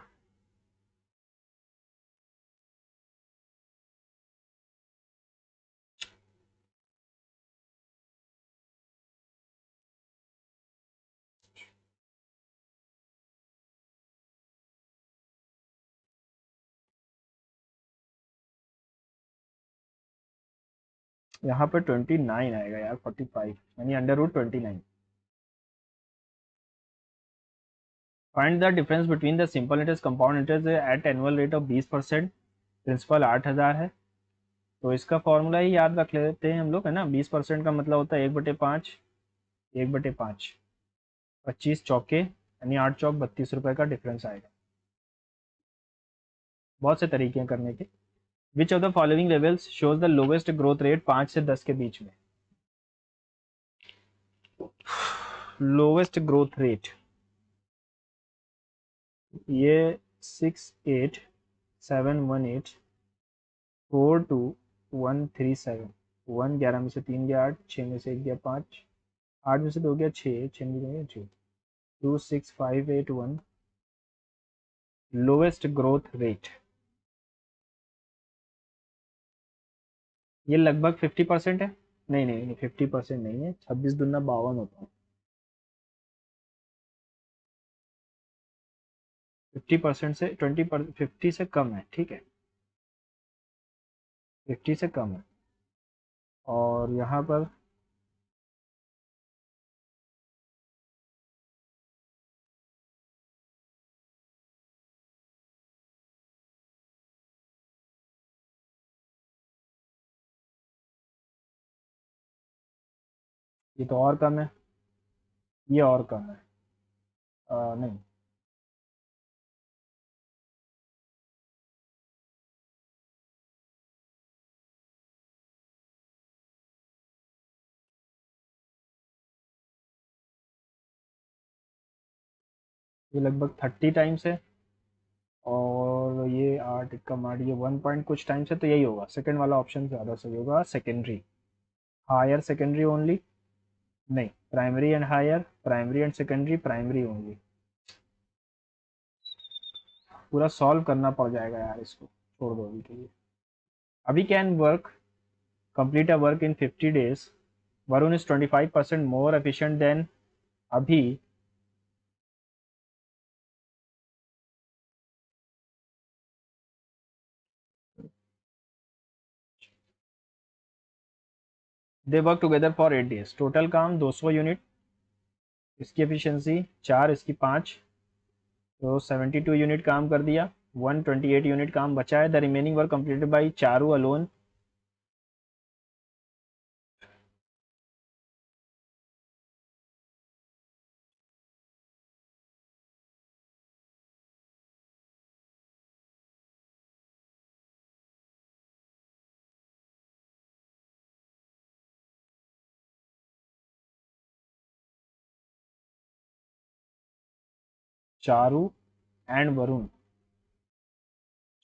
यहाँ पे 29 आएगा यार, 45 यानी √29। Find the difference between the simple interest compound interest at annual rate of 20%। Principal 8,000 है, तो इसका फॉर्मूला ही याद रख लेते हैं हम लोग, है ना। 20% का मतलब होता है 1/5, 1/5, 25 चौके यानी 8 चौक 32 रुपए का डिफरेंस आएगा। बहुत से तरीके हैं करने के। विच of the following levels shows the lowest growth rate 5 से 10 के बीच में? लोवेस्ट ग्रोथ रेट ये 68718 42137। 1 11 में से 3 गया 8, 6 में से 1 गया 5, 8 में से 2 गया 6, 6 में 2 गया 6, 26581 लोवेस्ट ग्रोथ रेट। ये लगभग 50% है। नहीं नहीं नहीं, 50% नहीं है, 26 दूना 52 होता है। 50% से 50 से कम है, ठीक है, 50 से कम है। और यहाँ पर ये तो और कम है, ये और कम है। नहीं, ये लगभग 30 टाइम्स है। और ये 8 कम 8, ये 1 पॉइंट कुछ टाइम्स है, तो यही होगा, सेकंड वाला ऑप्शन ज़्यादा सही होगा, सेकेंडरी। हायर सेकेंडरी ओनली, नहीं, primary and higher, primary and secondary, primary only. पूरा सॉल्व करना पड़ जाएगा यार, इसको छोड़ दो अभी के लिए। Abhi can work complete a work in 50 days। Varun is 25% more efficient than Abhi. They work together for 8 days, total काम 200 यूनिट, इसकी एफिशिएंसी 4, इसकी 5, तो 72 यूनिट काम कर दिया। 128 यूनिट काम बचा है। The remaining work completed by Charu alone. Charu and Varun,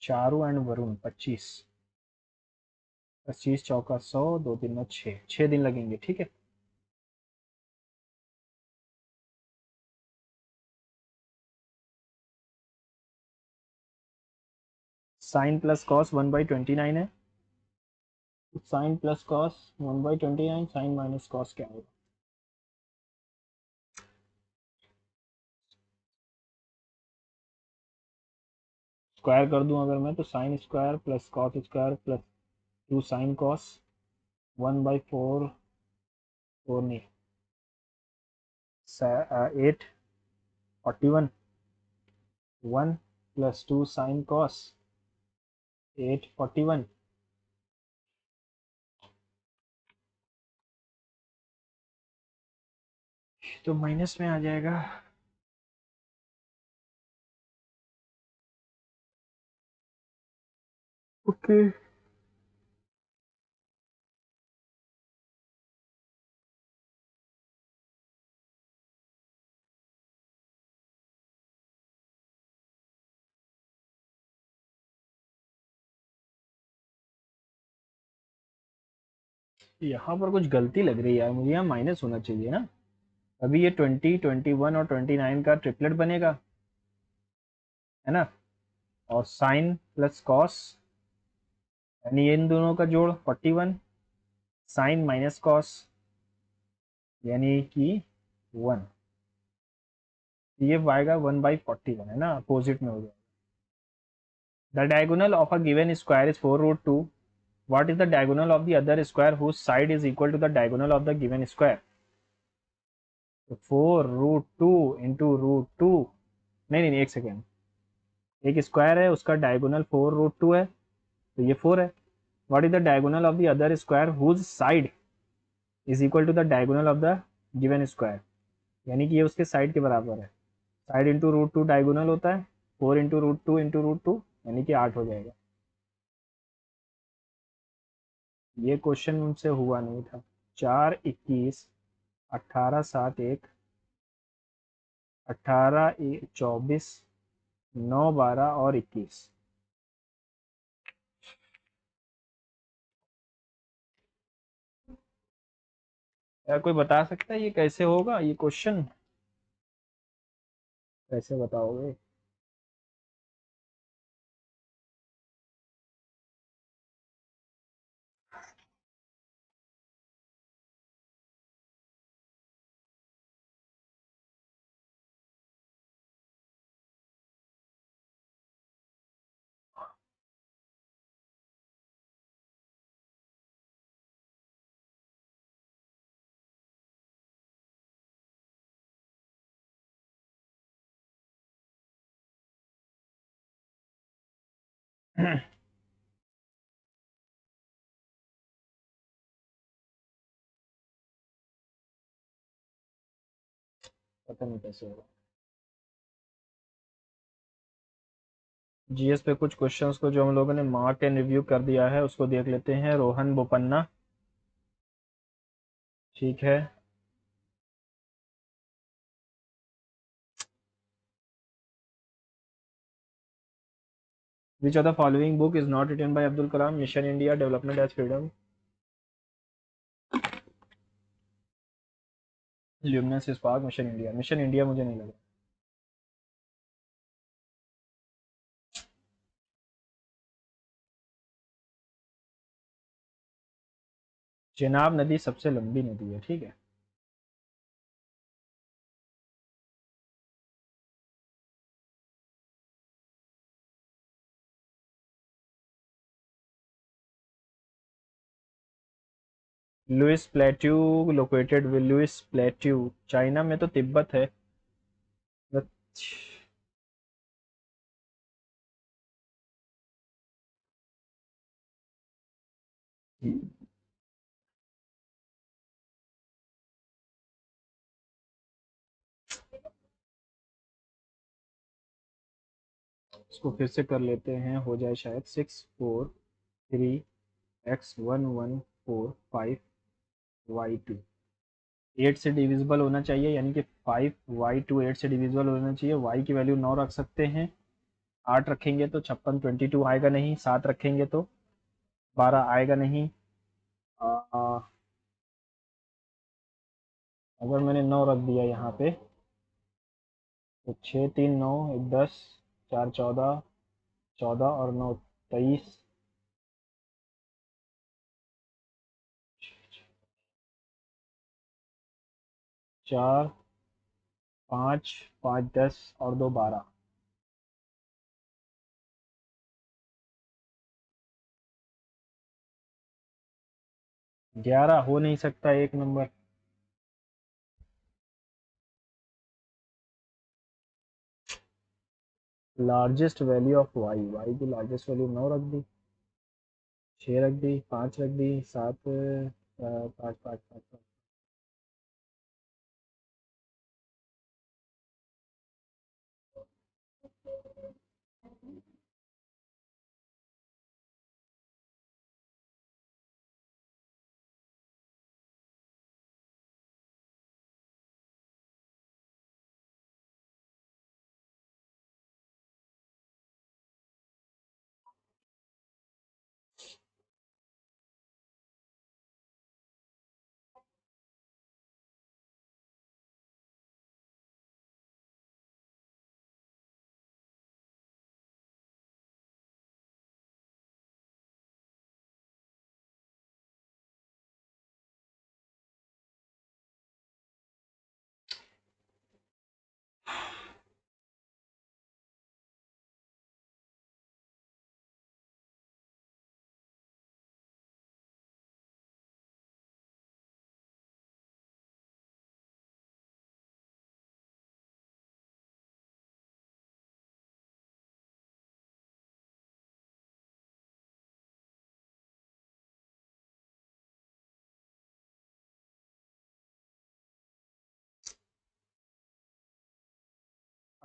Charu and Varun 25, 25 चौका 100, 2 दिन में 6, 6 दिन लगेंगे, ठीक है। साइन प्लस कॉस 1/29 है, sine plus cos 1/29, sine minus cos क्या होगा? स्क्वायर कर दूं अगर मैं, तो sine square plus cos square plus 2 sine cos 1/4, 4 नहीं, 841, 1 प्लस 2 साइन कॉस 841, तो माइनस में आ जाएगा। ओके, यहाँ पर कुछ गलती लग रही है यार, मुझे यहाँ माइनस होना चाहिए ना। अभी ये 20, 21 और 29 का ट्रिपलेट बनेगा, है ना। और साइन प्लस कॉस, यानी इन दोनों का जोड़ 41, साइन माइनस कॉस यानी कि 1। ये आएगा 1/41, है ना, अपोजिट में हो जाएगा। The diagonal of a given square is 4√2। What is the diagonal of the other square whose side is equal to the diagonal of the given square. तो 4√2 इंटू √2, नहीं नहीं एक सेकेंड, एक स्क्वायर है उसका डायगोनल 4√2 है, तो ये 4 है। What is the diagonal of the other square whose side is equal to the diagonal of the given square, यानी कि ये उसके साइड के बराबर है। साइड इंटू √2 डायगोनल होता है, 4 इंटू √2 इंटू √2 यानी कि 8 हो जाएगा। ये क्वेश्चन मुझसे हुआ नहीं था। 4, 21, 18, 7, 1, 18, 24, 9, 12 और 21। क्या कोई बता सकता है ये कैसे होगा, ये क्वेश्चन कैसे बताओगे। पता नहीं कैसे होगा। जीएस पे कुछ क्वेश्चंस को जो हम लोगों ने मार्क एंड रिव्यू कर दिया है उसको देख लेते हैं। रोहन बोपन्ना, ठीक है। Which of the following book is not written by Abdul Kalam. Mission India, development as freedom, luminous spark, mission India. Mission India मुझे नहीं लगा। चेनाब नदी सबसे लंबी नदी है, ठीक है। Loess plateau located with loess plateau, China में तो तिब्बत है। इसको फिर से कर लेते हैं, हो जाए शायद 6, 4, 3, x 1, 1, 4, 5 y2। 8 से डिविजिबल होना चाहिए, यानी कि 5y2 8 से डिविजिबल होना चाहिए। y की वैल्यू 9 रख सकते हैं। 8 रखेंगे तो 56, 22 आएगा नहीं। 7 रखेंगे तो 12 आएगा नहीं। अगर मैंने 9 रख दिया यहाँ पे तो 6, 3, 9, 1, 10, 4, 14, 14 और 9, 23, 4, 5, 5, 10 और 2, 12। 11 हो नहीं सकता एक नंबर। Largest value of Y, Y की लार्जेस्ट वैल्यू 9 रख दी, 6 रख दी, 5 रख दी, 7, 5, 5, 5,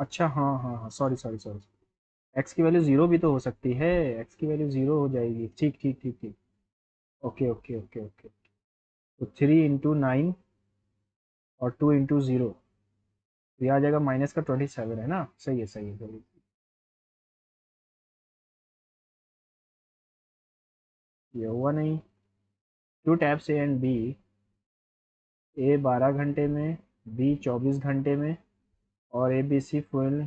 अच्छा हाँ हाँ हाँ, सॉरी सॉरी सॉरी। एक्स की वैल्यू ज़ीरो भी तो हो सकती है, एक्स की वैल्यू ज़ीरो हो जाएगी, ठीक ठीक ठीक ठीक। Okay okay okay okay. तो 3 × 9 और 2 × 0, तो ये आ जाएगा माइनस का 27, है ना? सही है सही है सही है। ये हुआ नहीं। Two taps A and B, A 12 घंटे में, बी 24 घंटे में, और A B C full,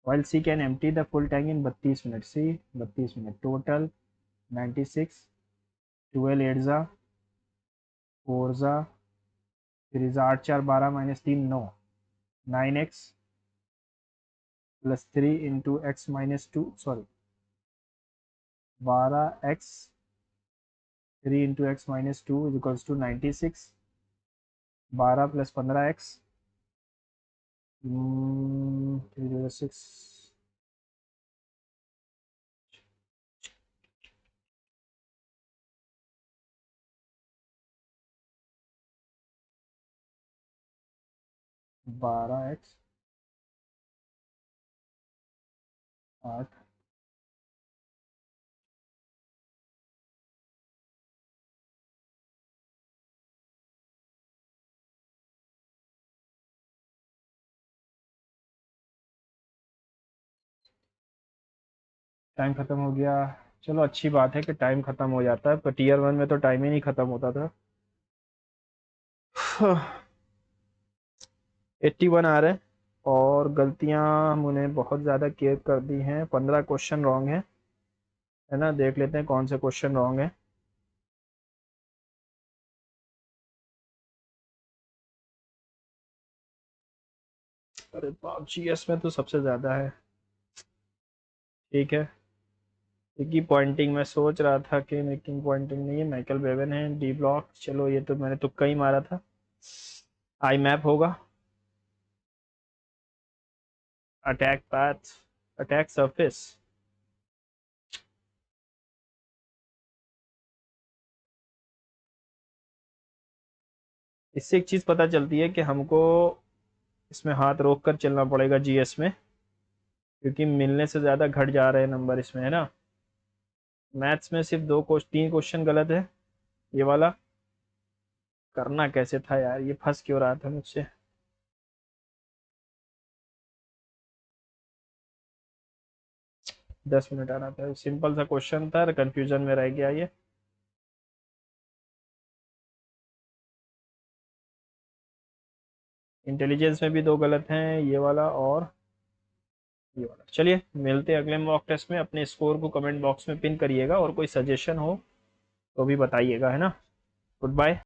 while C can empty the full tank in 32 minute, C 32 minute total 96, 12 8 जा 4 जा, फिर इज़ा 8 4 12 -3 9, 9x +3 × x - 2, sorry 12x 3 × x - 2 = 96, 12 + 15x 306, 12x 8, time ख़त्म हो गया। चलो अच्छी बात है कि टाइम ख़त्म हो जाता है, पर टीयर वन में तो टाइम ही नहीं ख़त्म होता था। 81 आ रहे हैं, और गलतियां हमने बहुत ज़्यादा केयर कर दी हैं। 15 क्वेश्चन रॉन्ग है ना? देख लेते हैं कौन से क्वेश्चन रॉन्ग है। अरे बाप, जीएस में तो सबसे ज़्यादा है। ठीक है, की पॉइंटिंग मैं सोच रहा था कि मेकिंग पॉइंटिंग नहीं है, माइकल बेवन है। डी ब्लॉक, चलो ये तो मैंने तुक्का ही मारा था। आई मैप होगा। Attack path, attack surface. इससे एक चीज़ पता चलती है कि हमको इसमें हाथ रोक कर चलना पड़ेगा जीएस में, क्योंकि मिलने से ज़्यादा घट जा रहे हैं नंबर इसमें, है ना? मैथ्स में सिर्फ 3 क्वेश्चन गलत है। ये वाला करना कैसे था यार, ये फंस क्यों रहा था मुझसे? दस मिनट आना था, सिंपल सा क्वेश्चन था, कंफ्यूजन में रह गया ये। इंटेलिजेंस में भी 2 गलत हैं, ये वाला और ये वाला। चलिए मिलते हैं अगले मॉक टेस्ट में। अपने स्कोर को कमेंट बॉक्स में पिन करिएगा, और कोई सजेशन हो तो भी बताइएगा, है ना? Good bye.